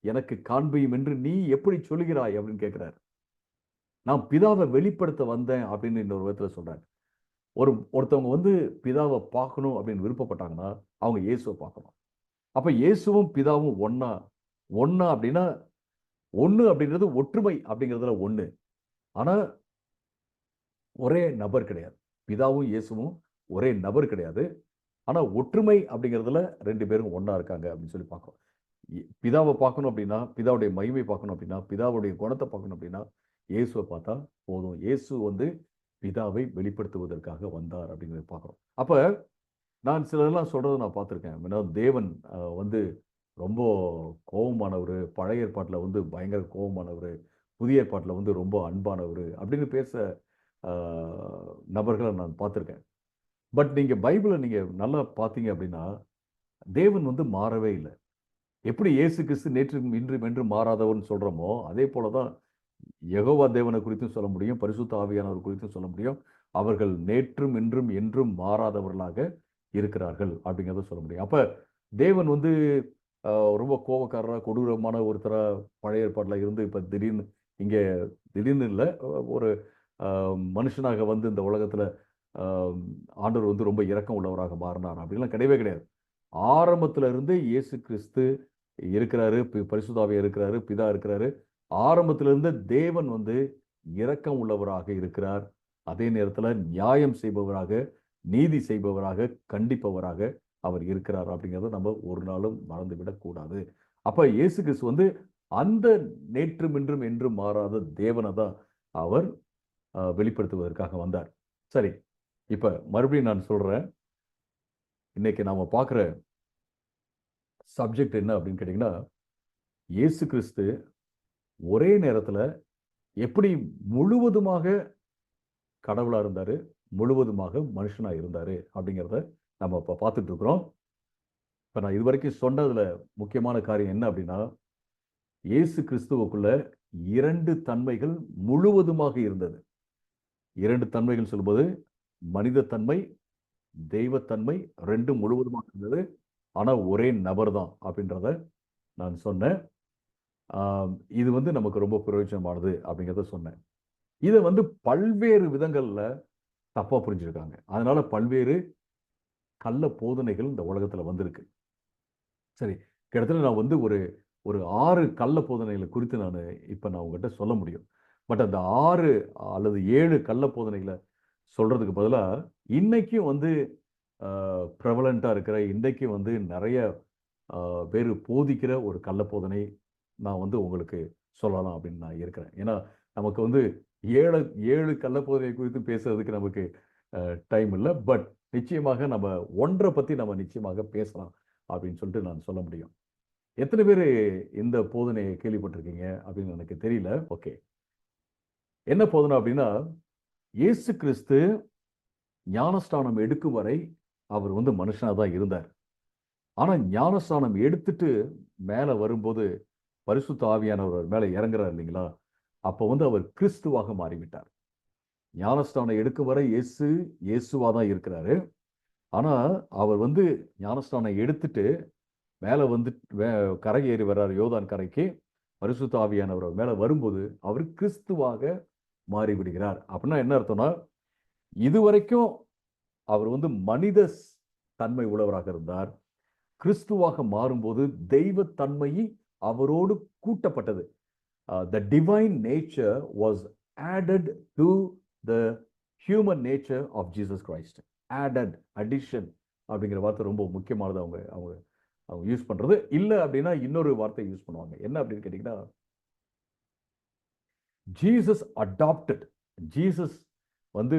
எனக்கு காண்பியும் என்று நீ எப்படி சொல்கிறாய் அப்படின்னு கேட்கிறார். நான் பிதாவை வெளிப்படுத்த வந்தேன் அப்படின்னு இன்னொரு விதத்துல சொல்றாரு. ஒருத்தவங்க வந்து பிதாவை பார்க்கணும் அப்படின்னு விருப்பப்பட்டாங்கன்னா அவங்க இயேசுவை பார்க்கணும். அப்ப இயேசுவும் பிதாவும் ஒன்னா அப்படின்னா, ஒண்ணு அப்படின்றது ஒற்றுமை அப்படிங்கிறதுல ஒண்ணு. ஆனா ஒரே நபர் கிடையாது. பிதாவும் இயேசுவும் ஒரே நபர் கிடையாது. ஆனா ஒற்றுமை அப்படிங்கிறதுல 2 பேரும் ஒண்ணா இருக்காங்க அப்படின்னு சொல்லி பார்க்கிறோம். பிதாவை பார்க்கணும் அப்படின்னா, பிதாவுடைய மகிமை பார்க்கணும் அப்படின்னா, பிதாவுடைய குணத்தை பார்க்கணும் அப்படின்னா, இயேசுவை பார்த்தா போதும். இயேசு வந்து பிதாவை வெளிப்படுத்துவதற்காக வந்தார் அப்படிங்கிறத பார்க்கிறோம். அப்ப நான் சிலதெல்லாம் சொல்றதை நான் பார்த்திருக்கேன். தேவன் வந்து ரொம்ப கோபமானவரு, பழைய ஏற்பாட்டுல வந்து பயங்கர கோபமானவரு, புதிய ஏற்பாட்டுல வந்து ரொம்ப அன்பானவரு அப்படின்னு பேச நபர்களை நான் பார்த்திருக்கேன். பட் நீங்க பைபிளை நீங்க நல்லா பார்த்தீங்க அப்படின்னா, தேவன் வந்து மாறவே இல்லை. எப்படி இயேசு கிறிஸ்து நேற்றும் இன்றும் என்றும் மாறாதவர்னு சொல்றோமோ, அதே போலதான் யெகோவா தேவனை குறித்தும் சொல்ல முடியும், பரிசுத்த ஆவியானவர் குறித்தும் சொல்ல முடியும். அவர்கள் நேற்றும் இன்றும் என்றும் மாறாதவர்களாக இருக்கிறார்கள் அப்படிங்கிறத சொல்ல முடியும். அப்ப தேவன் வந்து ரொம்ப கோபக்காரரா, கொடூரமான ஒருத்தரா பழைய ஏற்பாட்டுல இருந்து இப்ப இங்க திடீர்னு இல்ல, ஒரு மனுஷனாக வந்து இந்த உலகத்துல ஆண்டவர் வந்து ரொம்ப இரக்கம் உள்ளவராக மாறினார் அப்படிலாம் கிடையவே கிடையாது. ஆரம்பத்துல இருந்து இயேசு கிறிஸ்து இருக்கிறாரு, பரிசுத்த ஆவியார் இருக்கிறாரு, பிதா இருக்கிறாரு. ஆரம்பத்துல இருந்து தேவன் வந்து இரக்கம் உள்ளவராக இருக்கிறார். அதே நேரத்துல நியாயம் செய்பவராக, நீதி செய்பவராக, கண்டிப்பவராக அவர் இருக்கிறார் அப்படிங்கிறத நம்ம ஒரு நாளும் மறந்துவிடக் கூடாது. அப்ப இயேசு கிறிஸ்து வந்து அந்த நேற்றும் இன்றும் என்றும் மாறாத தேவனை தான் அவர் வெளிப்படுத்துவதற்காக வந்தார். சரி, இப்ப மறுபடியும் நான் சொல்றேன். இன்னைக்கு நாம பார்க்கிற சப்ஜெக்ட் என்ன அப்படின்னு கேட்டீங்கன்னா, இயேசு கிறிஸ்து ஒரே நேரத்துல எப்படி முழுவதுமாக கடவுளா இருந்தாரு, முழுவதுமாக மனுஷனா இருந்தாரு அப்படிங்கிறத நம்ம இப்ப பார்த்துட்டு இருக்கிறோம். இப்ப நான் இதுவரைக்கும் சொன்னதுல முக்கியமான காரியம் என்ன அப்படின்னா, இயேசு கிறிஸ்துவுக்குள்ள 2 தன்மைகள் முழுவதுமாக இருந்தது. 2 தன்மைகள் சொல்லும்போது மனித தன்மை, தெய்வத்தன்மை 2ம் முழுவதுமாக இருந்தது. ஆனா ஒரே நபர் தான் அப்படின்றத நான் சொன்னேன். இது வந்து நமக்கு ரொம்ப பிரயோஜனமானது அப்படிங்கிறத சொன்னேன். இதை வந்து பல்வேறு விதங்கள்ல தப்பா புரிஞ்சிருக்காங்க. அதனால பல்வேறு கள்ள போதனைகள் இந்த உலகத்துல வந்திருக்கு. சரி, கிட்டத்தட்ட நான் வந்து ஒரு 6 கள்ள போதனைகளை குறித்து நான் உங்ககிட்ட சொல்ல முடியும். பட் அந்த 6 அல்லது 7 கள்ள போதனைகளை சொல்றதுக்கு பதிலா இன்னைக்கும் வந்து ப்ரெவலண்டா இருக்கிற, இன்றைக்கும் வந்து நிறைய பேர் போதிக்கிற ஒரு கள்ள போதனை நான் வந்து உங்களுக்கு சொல்லலாம் அப்படின்னு நான் இருக்கிறேன். ஏன்னா நமக்கு வந்து 7 கள்ள போதனை குறித்து பேசுறதுக்கு நமக்கு டைம் இல்லை. பட் நிச்சயமாக நம்ம ஒன்றை பத்தி நம்ம நிச்சயமாக பேசலாம் அப்படின்னு சொல்லிட்டு நான் சொல்ல முடியும். எத்தனை பேர் இந்த போதனையை கேள்விப்பட்டிருக்கீங்க அப்படின்னு எனக்கு தெரியல. ஓகே, என்ன போதனை அப்படின்னா, இயேசு கிறிஸ்து ஞானஸ்தானம் எடுக்கும் வரை அவர் வந்து மனுஷனா தான் இருந்தார். ஆனா ஞானஸ்தானம் எடுத்துட்டு மேல வரும்போது பரிசுத்த ஆவியானவர் மேல இறங்குறார் இல்லைங்களா, அப்ப வந்து அவர் கிறிஸ்துவாக மாறிவிட்டார். ஞானஸ்தானம் எடுக்கும் வரை இயேசுவா தான் இருக்கிறாரு. ஆனா அவர் வந்து ஞானஸ்தானம் எடுத்துட்டு மேல வந்து கரை ஏறி வர்றாரு யோர்தான் கரைக்கு. பரிசுத்த ஆவியானவர் மேல வரும்போது அவர் கிறிஸ்துவாக மாறிவிடுகிறார். அப்படின்னா என்ன அர்த்தம்னா, இதுவரைக்கும் அவர் வந்து மனித தன்மை உள்ளவராக இருந்தார். கிறிஸ்துவாக மாறும்போது தெய்வ தன்மை அவரோடு கூட்டப்பட்டது. The divine nature was added to the human nature of Jesus Christ. Added, addition அப்படிங்கிற வார்த்தை ரொம்ப முக்கியமானது. அவங்க அவங்க அவங்க யூஸ் பண்றது. இல்ல அப்படின்னா இன்னொரு வார்த்தை யூஸ் பண்ணுவாங்க. என்ன அப்படின்னு கேட்டீங்கன்னா, ஜீசஸ் அடாப்டட். ஜீசஸ் வந்து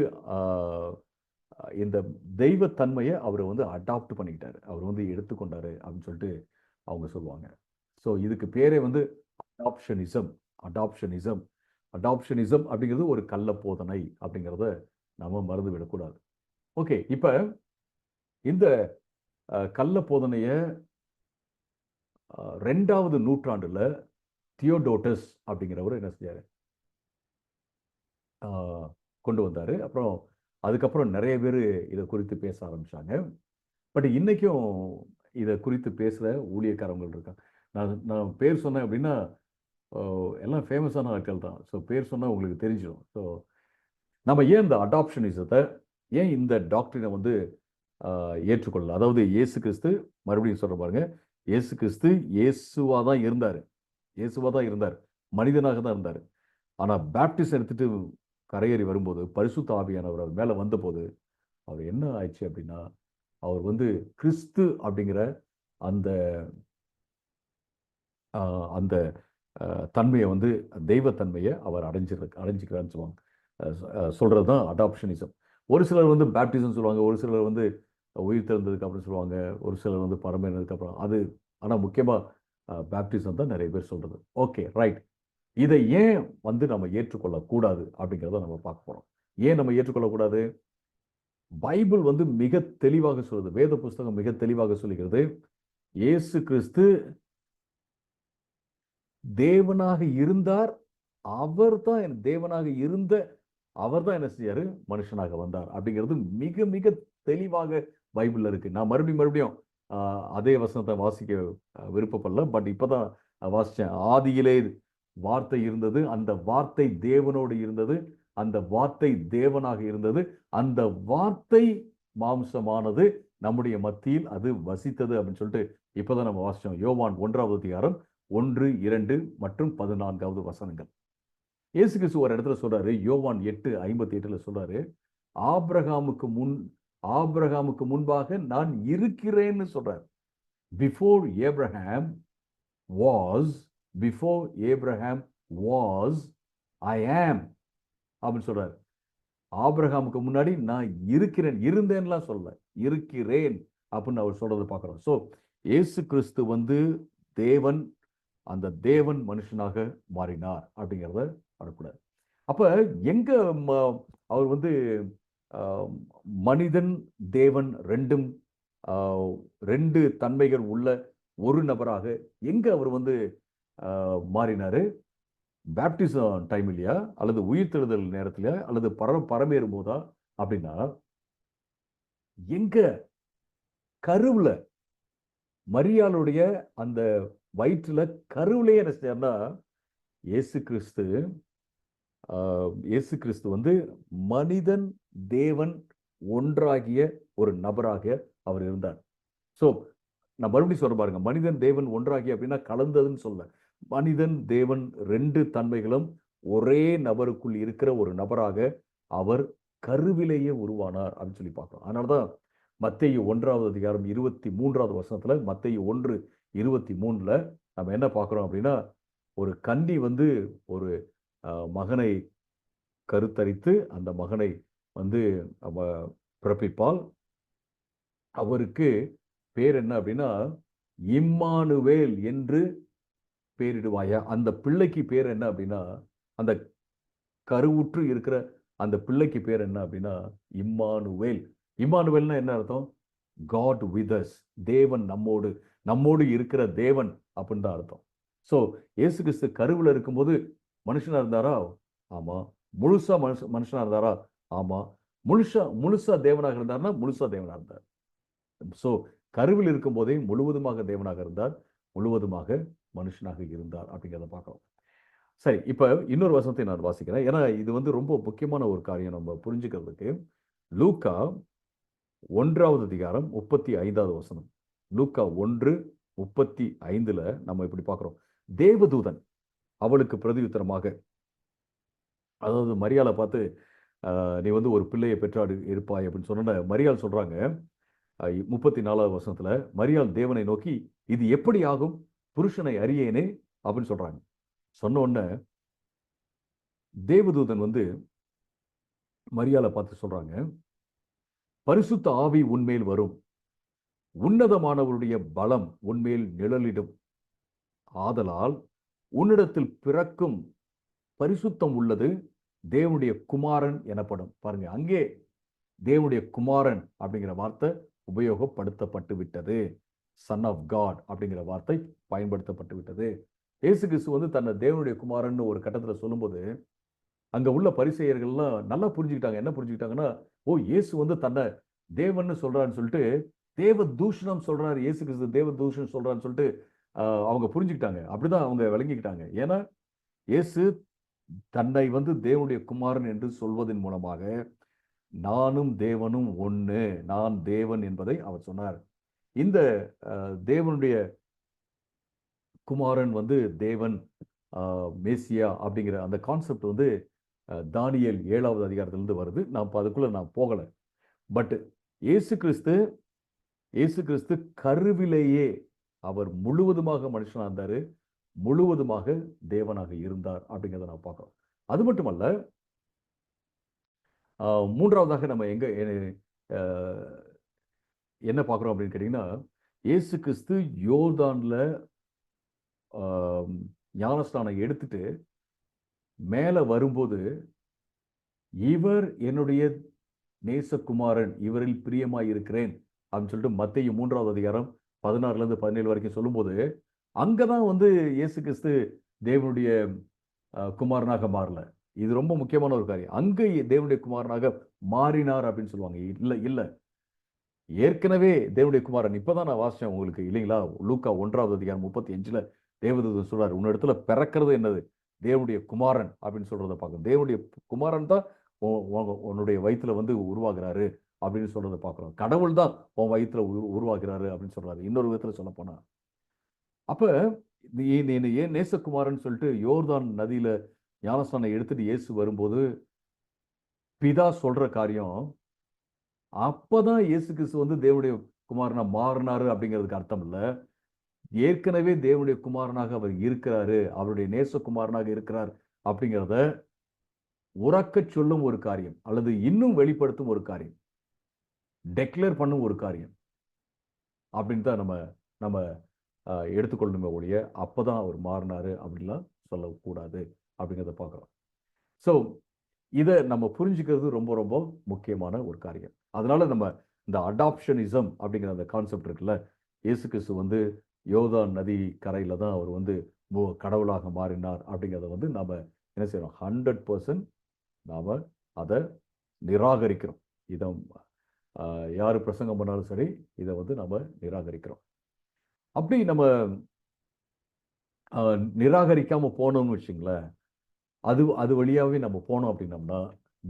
இந்த தெய்வத்தன்மையை அவர் வந்து அடாப்ட் பண்ணிக்கிட்டாரு, அவர் வந்து எடுத்துக்கொண்டாரு அப்படின்னு சொல்லிட்டு அவங்க சொல்லுவாங்க. ஸோ இதுக்கு பேரே வந்து அடாப்ஷனிசம். அடாப்ஷனிசம் அடாப்ஷனிசம் அப்படிங்கிறது ஒரு கள்ள போதனை அப்படிங்கிறத நாம மறந்து விடக்கூடாது. ஓகே, இப்ப இந்த கள்ள போதனைய 2வது நூற்றாண்டுல தியோடோட்டஸ் அப்படிங்கிறவர் என்ன செஞ்சாரு, கொண்டு வந்தாரு. அப்புறம் அதுக்கப்புறம் நிறைய பேர் இதை குறித்து பேச ஆரம்பிச்சாங்க. பட் இன்னைக்கும் இதை குறித்து பேசுற ஊழியக்காரங்கள் இருக்காங்க. நான் பேர் சொன்னேன் அப்படின்னா எல்லாம் ஃபேமஸான ஆட்கள் தான். ஸோ பேர் சொன்னால் உங்களுக்கு தெரிஞ்சிடும். ஸோ நம்ம ஏன் இந்த அடாப்ஷனிசத்தை, ஏன் இந்த டாக்டரினை வந்து ஏற்றுக்கொள்ளல? அதாவது இயேசு கிறிஸ்து, மறுபடியும் சொல்ற பாருங்க, இயேசு கிறிஸ்து இயேசுவா தான் இருந்தார். இயேசுவா தான் இருந்தார், மனிதனாக தான் இருந்தார். ஆனால் பேப்டிஸ்ட் எடுத்துட்டு கரையேறி வரும்போது பரிசுத்த ஆவியானவர் அவர் மேலே வந்தபோது அவர் என்ன ஆயிடுச்சு அப்படின்னா, அவர் வந்து கிறிஸ்து அப்படிங்கிற அந்த அந்த தன்மையை வந்து தெய்வத்தன்மையை அவர் அடைஞ்சிக்கிறான்னு சொல்லுவாங்க. சொல்கிறது தான் அடாப்ஷனிசம். ஒரு சிலர் வந்து பேப்டிசம் சொல்லுவாங்க, ஒரு சிலர் வந்து உயிர் திறந்ததுக்கு அப்புறம் சொல்லுவாங்க, ஒரு சிலர் வந்து பரமேறினதுக்கு அப்புறம். அது ஆனால் முக்கியமாக பேப்டிசம் தான் நிறைய பேர் சொல்கிறது. Okay, right. இதை ஏன் வந்து நம்ம ஏற்றுக்கொள்ளக்கூடாது அப்படிங்கிறத நம்ம பார்க்க போகிறோம். ஏன் நம்ம ஏற்றுக்கொள்ளக்கூடாது? பைபிள் வந்து மிக தெளிவாக சொல்லுது, வேத புஸ்தகம் மிக தெளிவாக சொல்லுகிறது, இயேசு கிறிஸ்து தேவனாக இருந்தார். அவர் தான் தேவனாக இருந்த அவர் தான் என்ன செய்யாரு, மனுஷனாக வந்தார் அப்படிங்கிறது மிக மிக தெளிவாக பைபிள்ல இருக்கு. நான் மறுபடியும் அதே வசனத்தை வாசிக்க விருப்பப்படல, பட் இப்பதான் வாசிச்சேன். ஆதியிலே வார்த்தை இருந்தது, அந்த வார்த்தை தேவனோடு இருந்தது, அந்த வார்த்தை தேவனாக இருந்தது, அந்த வார்த்தை மாம்சமானது நம்முடைய மத்தியில் அது வசித்தது அப்படின்னு சொல்லிட்டு இப்பதான் நம்ம வாசிச்சோம். யோவான் 1வது அதிகாரம் 1, 2 மற்றும் 14வது வசனங்கள். இயேசு கிறிஸ்து ஒரு இடத்துல சொல்றாரு, யோவான் 8:58 சொல்றாரு, ஆபிரகாமுக்கு முன்பாக நான் இருக்கிறேன்னு சொல்றாரு. பிஃபோர் ஏப்ரஹாம் வாஸ் ஐ ஆம் அப்படின்னு சொல்றாரு. ஆபிரகாமுக்கு முன்னாடி நான் இருக்கிறேன், இருந்தேன்லாம் சொல்லல, இருக்கிறேன் அப்படின்னு அவர் சொல்றது பார்க்கிறோம். ஸோ இயேசு கிறிஸ்து வந்து தேவன், அந்த தேவன் மனுஷனாக மாறினார் அப்படிங்கிறத வரக்கூடாது. அப்ப எங்க அவர் வந்து மனிதன் தேவன் ரெண்டு தன்மைகள் உள்ள ஒரு நபராக எங்க அவர் வந்து மாறினாரு? பேப்டிசம் டைம் இல்லையா, அல்லது உயிர்த்தெழுதல் நேரத்திலயா, அல்லது பரமேறும் போதா அப்படின்னா, எங்க கருவுல, மரியாளுடைய அந்த வயிற்றுல கருவிலே என்ன செய்யார்னா, இயேசு கிறிஸ்து வந்து மனிதன் தேவன் ஒன்றாகிய ஒரு நபராக அவர் இருந்தார். ஸோ நான் மறுபடியும் சொல்ல பாருங்க, மனிதன் தேவன் ஒன்றாகிய அப்படின்னா கலந்ததுன்னு சொல்ல, மனிதன் தேவன் ரெண்டு தன்மைகளும் ஒரே நபருக்குள் இருக்கிற ஒரு நபராக அவர் கருவிலேயே உருவானார் அப்படின்னு சொல்லி பார்க்கிறோம். அதனாலதான் மத்தேயு 1வது அதிகாரம் 23வது வசனத்துல, மத்தேயு 1:23 நம்ம என்ன பார்க்கிறோம் அப்படின்னா, ஒரு கன்னி வந்து ஒரு மகனை கருத்தரித்து அந்த மகனை வந்து பிறப்பிப்பால். அவருக்கு பேர் என்ன அப்படின்னா, இம்மானுவேல் என்று பேரிடுவாயா. அந்த பிள்ளைக்கு பேர் என்ன அப்படின்னா, அந்த கருவுற்று இருக்கிற அந்த பிள்ளைக்கு பேர் என்ன அப்படின்னா இம்மானுவேல். இம்மானுவேல்னா என்ன அர்த்தம்? காட் வித் அஸ், தேவன் நம்மோடு இருக்கிற தேவன் அப்படின்னு தான் அர்த்தம். ஸோ இயேசு கிறிஸ்து கருவில் இருக்கும்போது மனுஷனா இருந்தாரா? ஆமா. முழுசா மனுஷனா இருந்தாரா? ஆமா. முழுசா தேவனாக இருந்தார்னா முழுசா தேவனா இருந்தார். சோ கருவில் இருக்கும் போதே முழுவதுமாக தேவனாக இருந்தார், முழுவதுமாக மனுஷனாக இருந்தார் அப்படிங்கிறத பார்க்கிறோம். சரி, இப்ப இன்னொரு வசனத்தை நான் வாசிக்கிறேன். ஏன்னா இது வந்து ரொம்ப முக்கியமான ஒரு காரியம் நம்ம புரிஞ்சுக்கிறதுக்கு. லூக்கா 1வது அதிகாரம் 35வது வசனம். லூக்கா 1:35 நம்ம இப்படி பார்க்கிறோம். தேவதூதன் அவளுக்கு பிரதியுத்தரமாக, அதாவது மரியாளை பார்த்து நீ வந்து ஒரு பிள்ளையை பெற்றாடு இருப்பாய் அப்படின்னு சொன்ன மரியாள் சொல்றாங்க. 34வது வசனத்துல மரியாள் தேவனை நோக்கி, இது எப்படி ஆகும்? புருஷனை அறியேனே அப்படின்னு சொல்றாங்க. சொன்ன உடனே தேவதூதன் வந்து மரியாளை பார்த்து சொல்றாங்க, பரிசுத்த ஆவி உன்மேல் வரும், உன்னதமானவருடைய பலம் உன்மேல் நிழலிடும், ஆதலால் உன்னிடத்தில் பிறக்கும் பரிசுத்தம் உள்ளது தேவனுடைய குமாரன் எனப்படும். பாருங்க, அங்கே தேவனுடைய குமாரன் அப்படிங்கிற வார்த்தை உபயோகப்படுத்தப்பட்டு விட்டது. சன் ஆஃப் காட் அப்படிங்கிற வார்த்தை பயன்படுத்தப்பட்டு விட்டது. இயேசு கிறிஸ்து வந்து தன்னை தேவனுடைய குமாரன் ஒரு கட்டத்தில் சொல்லும்போது அங்க உள்ள பரிசேயர்கள்லாம் நல்லா புரிஞ்சுக்கிட்டாங்க. என்ன புரிஞ்சுக்கிட்டாங்கன்னா, ஓ, இயேசு வந்து தன்னை தேவன்னு சொல்றான்னு சொல்லிட்டு தேவ தூஷணம் சொல்றாரு, இயேசு கிறிஸ்து தேவ தூஷணம் சொல்றான்னு சொல்லிட்டு அவங்க புரிஞ்சுக்கிட்டாங்க. அப்படிதான் அவங்க விளங்கிக்கிட்டாங்க. ஏன்னா இயேசு தன்னை வந்து தேவனுடைய குமாரன் என்று சொல்வதன் மூலமாக நானும் தேவனும் ஒண்ணு, நான் தேவன் என்பதை அவர் சொன்னார். இந்த தேவனுடைய குமாரன் வந்து தேவன், மேசியா அப்படிங்கிற அந்த கான்செப்ட் வந்து தானியேல் 7வது அதிகாரத்திலிருந்து வருது. நான் அதுக்குள்ள நான் போகல. பட் இயேசு கிறிஸ்து கருவிலேயே அவர் முழுவதுமாக மனுஷனா இருந்தாரு, முழுவதுமாக தேவனாக இருந்தார் அப்படிங்கிறத நான் பார்க்கிறோம். அது மட்டுமல்ல, மூன்றாவதாக நம்ம எங்க என்ன பார்க்கிறோம் அப்படின்னு கேட்டீங்கன்னா, இயேசு கிறிஸ்து யோர்தான்ல ஞானஸ்நானம் எடுத்துட்டு மேல வரும்போது, இவர் என்னுடைய நேசகுமாரன், இவரில் பிரியமாய் இருக்கிறேன் அப்படின்னு சொல்லிட்டு மத்தேயு 3வது அதிகாரம் 16லிருந்து 17 வரைக்கும் சொல்லும்போது, அங்கதான் வந்து இயேசு கிறிஸ்து தேவனுடைய குமாரனாக மாறல. இது ரொம்ப முக்கியமான ஒரு காரியம். அங்க தேவனுடைய குமாரனாக மாறினார் அப்படின்னு சொல்லுவாங்க. இல்ல, ஏற்கனவே தேவனுடைய குமாரன். இப்பதான் நான் வாசிச்சேன் உங்களுக்கு இல்லைங்களா? லூக்கா 1வது அதிகாரம் 35ல தேவதூதன் சொல்றாரு, உன்னிடத்துல பிறக்கிறது என்னது? தேவனுடைய குமாரன் அப்படின்னு சொல்றத பார்க்கணும். தேவனுடைய குமாரன் தான் உன்னுடைய வயிற்றுல வந்து உருவாகிறாரு அப்படின்னு சொல்றத பார்க்கிறோம். கடவுள் தான் உன் வயிற்றுல உருவாகிறாரு அப்படின்னு சொல்றாரு. இன்னொரு விதத்துல சொல்ல போனா, அப்ப நீ ஏன் நேசகுமாரன் சொல்லிட்டு யோர்தான் நதியில ஞானஸ்நானம் எடுத்துட்டு இயேசு வரும்போது பிதா சொல்ற காரியம், அப்பதான் இயேசு கிறிஸ்து வந்து தேவனுடைய குமாரனா மாறினாரு அப்படிங்கிறதுக்கு அர்த்தம் இல்ல. ஏற்கனவே தேவனுடைய குமாரனாக அவர் இருக்கிறாரு, அவருடைய நேசகுமாரனாக இருக்கிறார் அப்படிங்கிறத உறக்க சொல்லும் ஒரு காரியம், அல்லது இன்னும் வெளிப்படுத்தும் ஒரு காரியம், டெக்ளேர் பண்ணும் ஒரு காரியம் அப்படின்னு தான் நம்ம எடுத்துக்கொள்ளணுமே ஒழிய, அப்பதான் அவர் மாறினாரு அப்படின்லாம் சொல்லக்கூடாது அப்படிங்கிறத பார்க்கிறோம். ஸோ இதை நம்ம புரிஞ்சுக்கிறது ரொம்ப ரொம்ப முக்கியமான ஒரு காரியம். அதனால நம்ம இந்த அடாப்ஷனிசம் அப்படிங்கிற அந்த கான்செப்ட் இருக்குல்ல, இயேசு கிறிஸ்து வந்து யோர்தான் நதி கரையில தான் அவர் வந்து கடவுளாக மாறினார் அப்படிங்கிறத வந்து நாம என்ன செய்யறோம்? 100% நாம அதை நிராகரிக்கிறோம். இதை யாரு பிரசங்கம் பண்ணாலும் சரி, இதை வந்து நம்ம நிராகரிக்கிறோம். அப்படி நம்ம நிராகரிக்காம போனோம்னு வச்சுங்களேன், அது வழியாவே நம்ம போனோம் அப்படின்னம்னா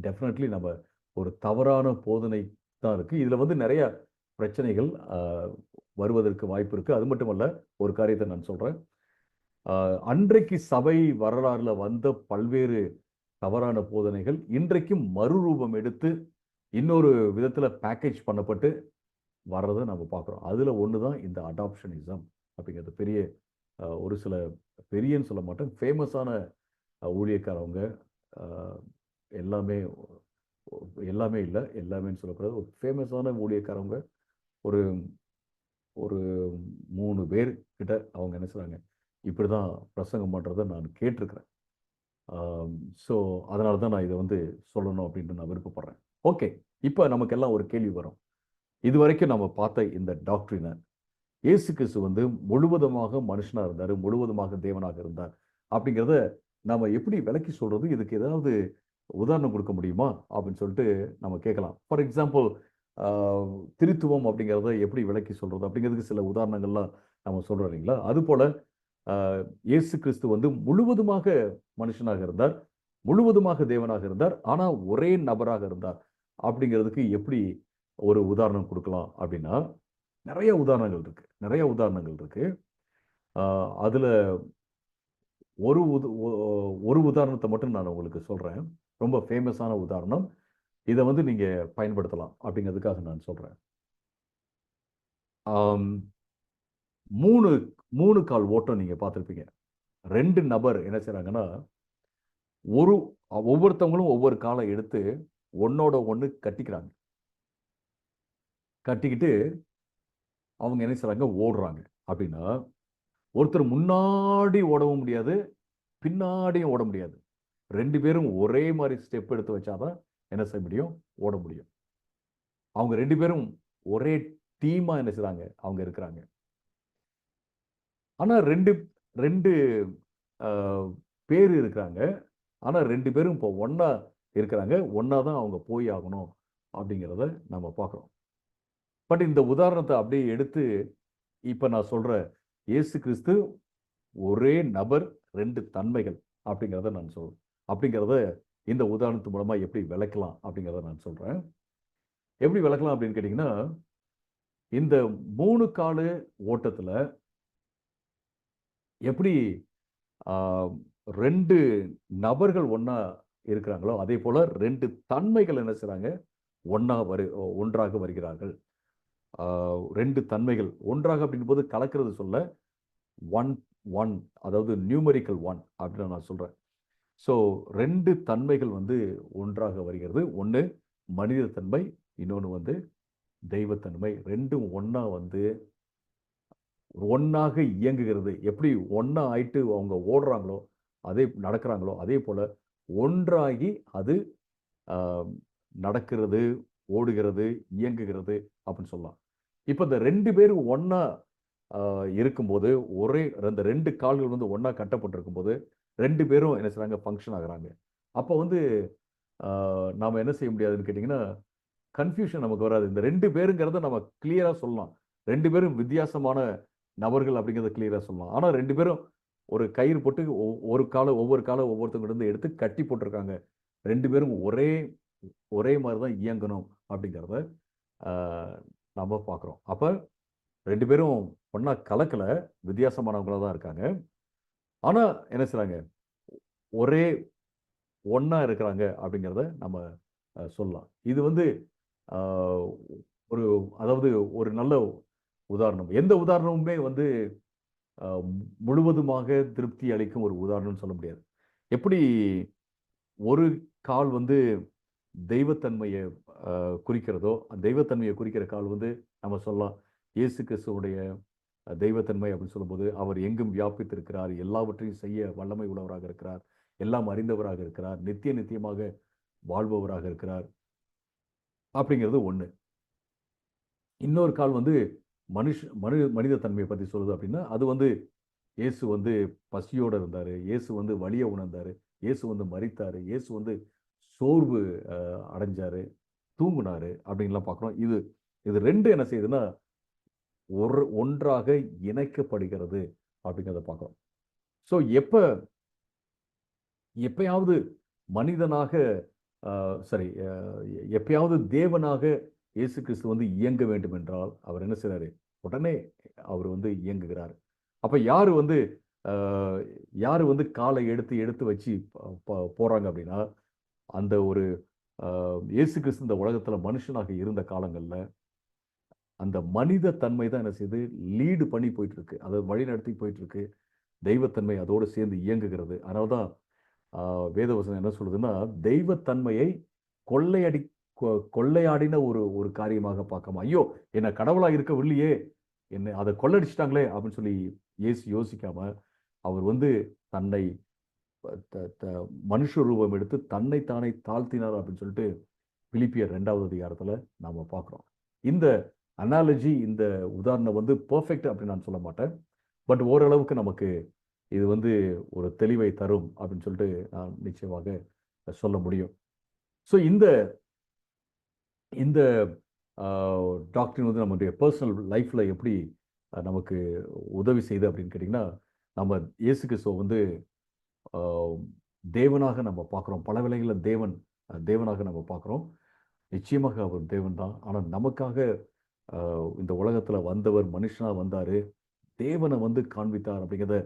டெஃபினெட்லி நம்ம ஒரு தவறான போதனை தான் இருக்கு. இதுல வந்து நிறைய பிரச்சனைகள் வருவதற்கு வாய்ப்பு இருக்கு. அது மட்டுமல்ல, ஒரு காரியத்தை நான் சொல்றேன். அன்றைக்கு சபை வரலாறுல வந்த பல்வேறு தவறான போதனைகள் இன்றைக்கும் மறுரூபம் எடுத்து இன்னொரு விதத்துல பேக்கேஜ் பண்ணப்பட்டு வர்றதை நம்ம பார்க்குறோம். அதுல ஒண்ணுதான் இந்த அடாப்ஷனிசம் அப்படிங்கிறது. பெரிய ஒரு சில பெரியன்னு சொல்ல மாட்டேன், ஃபேமஸான ஊழியக்காரவங்க, எல்லாமே இல்லை, எல்லாமேன்னு சொல்லக்கூடாது, ஒரு ஃபேமஸான ஊழியக்காரவங்க ஒரு ஒரு 3 பேர் கிட்ட அவங்க என்ன சொல்றாங்க, இப்படிதான் பிரசங்கம் பண்றதை நான் கேட்டிருக்கிறேன். ஸோ அதனால தான் நான் இதை வந்து சொல்லணும் அப்படின்னு நான் விருப்பப்படுறேன். ஓகே, இப்போ நமக்கெல்லாம் ஒரு கேள்வி வரும். இதுவரைக்கும் நம்ம பார்த்த இந்த டாக்டரினை, இயேசு கிறிஸ்து வந்து முழுவதுமாக மனுஷனா இருந்தாரு, முழுவதுமாக தேவனாக இருந்தார் அப்படிங்கிறத நாம எப்படி விளக்கி சொல்றது? இதுக்கு ஏதாவது உதாரணம் கொடுக்க முடியுமா அப்படின்னு சொல்லிட்டு நம்ம கேட்கலாம். ஃபார் எக்ஸாம்பிள், திருத்துவம் அப்படிங்கிறத எப்படி விளக்கி சொல்றது அப்படிங்கிறதுக்கு சில உதாரணங்கள்லாம் நம்ம சொல்றோம் இல்லைங்களா? அதுபோல இயேசு கிறிஸ்து வந்து முழுவதுமாக மனுஷனாக இருந்தார், முழுவதுமாக தேவனாக இருந்தார், ஆனா ஒரே நபராக இருந்தார் அப்படிங்கிறதுக்கு எப்படி ஒரு உதாரணம் கொடுக்கலாம் அப்படின்னா, நிறைய உதாரணங்கள் இருக்கு, நிறைய உதாரணங்கள் இருக்கு. அதுல ஒரு ஒரு உதாரணத்தை மட்டும் நான் உங்களுக்கு சொல்றேன். ரொம்ப ஃபேமஸான உதாரணம். இதை வந்து நீங்க பயன்படுத்தலாம் அப்படிங்கிறதுக்காக நான் சொல்றேன். மூணு மூணு கால் ஓட்டம் நீங்க பார்த்துருப்பீங்க. 2 நபர் என்ன செய்றாங்கன்னா, ஒவ்வொருத்தவங்களும் ஒவ்வொரு காலை எடுத்து ஒன்னோட ஒண்ணு கட்டிக்கிறாங்க. கட்டிக்கிட்டு அவங்க என்ன செய்றாங்க, ஓடுறாங்க. அப்படின்னா, ஒருத்தர் முன்னாடி ஓடவும் முடியாது, பின்னாடியும் ஓட முடியாது. 2 பேரும் ஒரே மாதிரி ஸ்டெப் எடுத்து வச்சாதான் என்ன செய்ய முடியும், ஓட முடியும். அவங்க 2 பேரும் ஒரே டீமா என்ன செய்றாங்க, அவங்க இருக்கிறாங்க. ஆனா 2 பேர் இருக்கிறாங்க. ஆனா 2 பேரும் இப்போ ஒண்ணா இருக்கிறாங்க. ஒண்ணா தான் அவங்க போய் ஆகணும் அப்படிங்கிறத நம்ம பார்க்கிறோம். பட் இந்த உதாரணத்தை அப்படியே எடுத்து இப்ப நான் சொல்ற இயேசு கிறிஸ்து ஒரே நபர் 2 தன்மைகள் அப்படிங்கிறத நான் சொல்றேன். அப்படிங்கிறத இந்த உதாரணத்து மூலமா எப்படி விளக்கலாம் அப்படிங்கிறத நான் சொல்றேன். எப்படி விளக்கலாம் அப்படின்னு கேட்டீங்கன்னா, இந்த 3 காலு ஓட்டத்துல எப்படி 2 நபர்கள் ஒண்ணா இருக்கிறாங்களோ, அதே போல 2 தன்மைகள் என்ன செய்றாங்க, ஒன்றாக வருகிறார்கள். 2 தன்மைகள் ஒன்றாக அப்படிங்கும்போது கலக்கிறது சொல்ல, 1 அதாவது நியூமெரிக்கல் 1 அப்படின்னு நான் சொல்றேன். ஸோ 2 தன்மைகள் வந்து ஒன்றாக வருகிறது. ஒண்ணு மனித தன்மை, இன்னொன்னு வந்து தெய்வத்தன்மை. 2ம் ஒண்ணா வந்து ஒண்ணாக இயங்குகிறது. எப்படி ஒண்ணா ஆயிட்டு அவங்க ஓடுறாங்களோ, நடக்கிறாங்களோ, அதே போல ஒன்றாகி அது அ நடக்கிறது, ஓடுகிறது, இயங்குகிறது அப்படின்னு சொல்லலாம். இப்ப இந்த 2 பேரும் ஒண்ணா இருக்கும்போது, அந்த 2 கால்கள் வந்து ஒண்ணா கட்டப்பட்டிருக்கும்போது, 2 பேரும் என்ன செய்றாங்க, ஃபங்ஷன் ஆகுறாங்க. அப்ப வந்து அ நாம என்ன செய்ய முடியாதுன்னு கேட்டீங்கன்னா, கன்ஃப்யூஷன் நமக்கு வராது. இந்த 2 பேருங்கிறத நம்ம கிளியரா சொல்லலாம். 2 பேரும் வித்தியாசமான நபர்கள் அப்படிங்கிறத கிளியரா சொல்லலாம். ஆனா 2 பேரும் ஒரு கயிறு போட்டு ஒவ்வொரு கால ஒவ்வொருத்தவங்க இருந்து எடுத்து கட்டி போட்டிருக்காங்க. 2 பேரும் ஒரே மாரி தான் இயங்கணும் அப்படிங்கிறத அ நம்ம பார்க்குறோம். அப்ப 2 பேரும் ஒண்ணா கலக்கல. வித்தியாசமானவங்களா தான் இருக்காங்க. ஆனா என்ன செய்றாங்க, ஒரே ஒண்ணா இருக்கிறாங்க அப்படிங்கிறத நம்ம சொல்லலாம். இது வந்து அ ஒரு அதாவது ஒரு நல்ல உதாரணம். எந்த உதாரணமுமே வந்து அ முழுவதுமாக திருப்தி அளிக்கும் ஒரு உதாரணம்னு சொல்ல முடியாது. எப்படி ஒரு கால் வந்து தெய்வத்தன்மைய குறிக்கிறதோ, தெய்வத்தன்மைய குறிக்கிற கால் வந்து நம்ம சொல்லலாம். இயேசு கிறிஸ்துவுடைய தெய்வத்தன்மை அப்படின்னு சொல்லும்போது, அவர் எங்கும் வியாபித்திருக்கிறார். எல்லாவற்றையும் செய்ய வல்லமை உள்ளவராக இருக்கிறார். எல்லாம் அறிந்தவராக இருக்கிறார். நித்தியமாக வாழ்பவராக இருக்கிறார். அப்படிங்கிறது ஒண்ணு. இன்னொரு கால் வந்து மனித தன்மைய பத்தி சொல்லுது அப்படின்னா, அது வந்து இயேசு வந்து பசியோட இருந்தாரு. இயேசு வந்து வலிய உணர்ந்தாரு. இயேசு வந்து மரித்தாரு. இயேசு வந்து சோர்வு அடைஞ்சாரு. தூங்குனாரு அப்படின்லாம் பார்க்குறோம். இது 2 என்ன செய்யுதுன்னா, ஒன்றாக இணைக்கப்படுகிறது அப்படிங்கிறத பார்க்கிறோம். ஸோ எப்பயாவது மனிதனாக சாரி எப்பயாவது தேவனாக இயேசு கிறிஸ்து வந்து இயங்க வேண்டும் என்றால், அவர் என்ன செய்றாரு? உடனே அவர் வந்து இயங்குகிறார். அப்ப அ யாரு வந்து காலை எடுத்து வச்சு போறாங்க அப்படின்னா, அந்த ஒரு இயேசு கிறிஸ்து இந்த உலகத்துல மனுஷனாக இருந்த காலங்கள்ல அந்த மனித தன்மை தான் என்ன செய்யுது? லீடு பண்ணி போயிட்டு இருக்கு. அதாவது வழிநடத்தி போயிட்டு இருக்கு. தெய்வத்தன்மை அதோடு சேர்ந்து இயங்குகிறது. அதனால தான் அ வேதவசனம் என்ன சொல்லுதுன்னா, தெய்வத்தன்மையை கொள்ளையடி கொள்ளையாடின ஒரு ஒரு காரியமாக பார்க்காம, ஐயோ! என்ன கடவுளா இருக்க விடலையே! என்ன அத கொள்ளடிச்சுட்டாங்களே! அப்படின்னு சொல்லி இயேசு யோசிக்காம, அவர் வந்து தன்னை த த மனுஷ ரூபம் எடுத்து தன்னை தானே தாழ்த்தினார் அப்படின்னு சொல்லிட்டு பிலிப்பியர் 2வது அதிகாரத்துல நாம பார்க்கிறோம். இந்த அனாலஜி இந்த உதாரணம் வந்து பெர்ஃபெக்ட் அப்படின்னு நான் சொல்ல மாட்டேன். பட் ஓரளவுக்கு நமக்கு இது வந்து ஒரு தெளிவை தரும் அப்படின்னு சொல்லிட்டு நான் நிச்சயமாக சொல்ல முடியும். ஸோ இந்த இந்த டாக்டரின் வந்து நம்முடைய பர்சனல் லைஃப்ல எப்படி நமக்கு உதவி செய்யுது அப்படின்னு கேட்டிங்கன்னா, நம்ம இயேசு கிறிஸ்துவ வந்து ஆஹ், தேவனாக நம்ம பார்க்குறோம். பல வேளைகளில் தேவனாக நம்ம பார்க்குறோம். நிச்சயமாக அவர் தேவன் தான். ஆனால் நமக்காக இந்த உலகத்தில் வந்தவர் மனுஷனாக வந்தார், தேவனை வந்து காண்பித்தார் அப்படிங்கிறத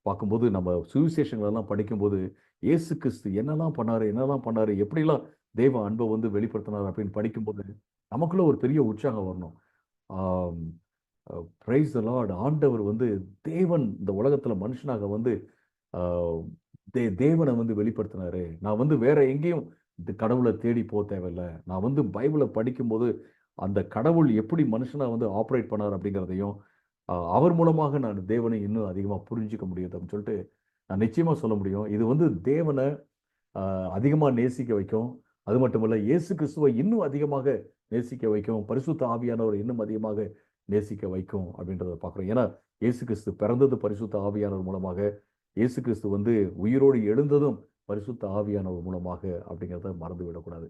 பார்க்கும்போது, நம்ம சுவிசேஷங்களெல்லாம் படிக்கும்போது இயேசு கிறிஸ்து என்னெல்லாம் பண்ணாரு, எப்படிலாம் தேவ அன்பை வந்து வெளிப்படுத்தினார் அப்படின்னு படிக்கும்போது நமக்குள்ள ஒரு பெரிய உற்சாகம் வரணும். Praise the Lord. ஆண்டவர் வந்து தேவன் இந்த உலகத்துல மனுஷனாக வந்து ஆஹ், தேவனை வந்து வெளிப்படுத்தினாரு. நான் வந்து வேற எங்கேயும் இந்த கடவுளை தேடி போக தேவையில்லை. நான் வந்து பைபிளை படிக்கும்போது அந்த கடவுள் எப்படி மனுஷனா வந்து ஆப்ரேட் பண்ணார் அப்படிங்கிறதையும் அவர் மூலமாக நான் தேவனை இன்னும் அதிகமாக புரிஞ்சுக்க முடியுது அப்படின்னு சொல்லிட்டு நான் நிச்சயமா சொல்ல முடியும். இது வந்து தேவனை அதிகமாக நேசிக்க வைக்கும். அது மட்டுமல்ல, இயேசு கிறிஸ்துவை இன்னும் அதிகமாக நேசிக்க வைக்கும். பரிசுத்த ஆவியானவர் இன்னும் அதிகமாக நேசிக்க வைக்கும் அப்படின்றத பார்க்குறோம். ஏன்னா இயேசு கிறிஸ்து பிறந்தது பரிசுத்த ஆவியானவர் மூலமாக, இயேசு கிறிஸ்து வந்து உயிரோடு எழுந்ததும் பரிசுத்த ஆவியானவர் மூலமாக அப்படிங்கிறத மறந்து விடக்கூடாது.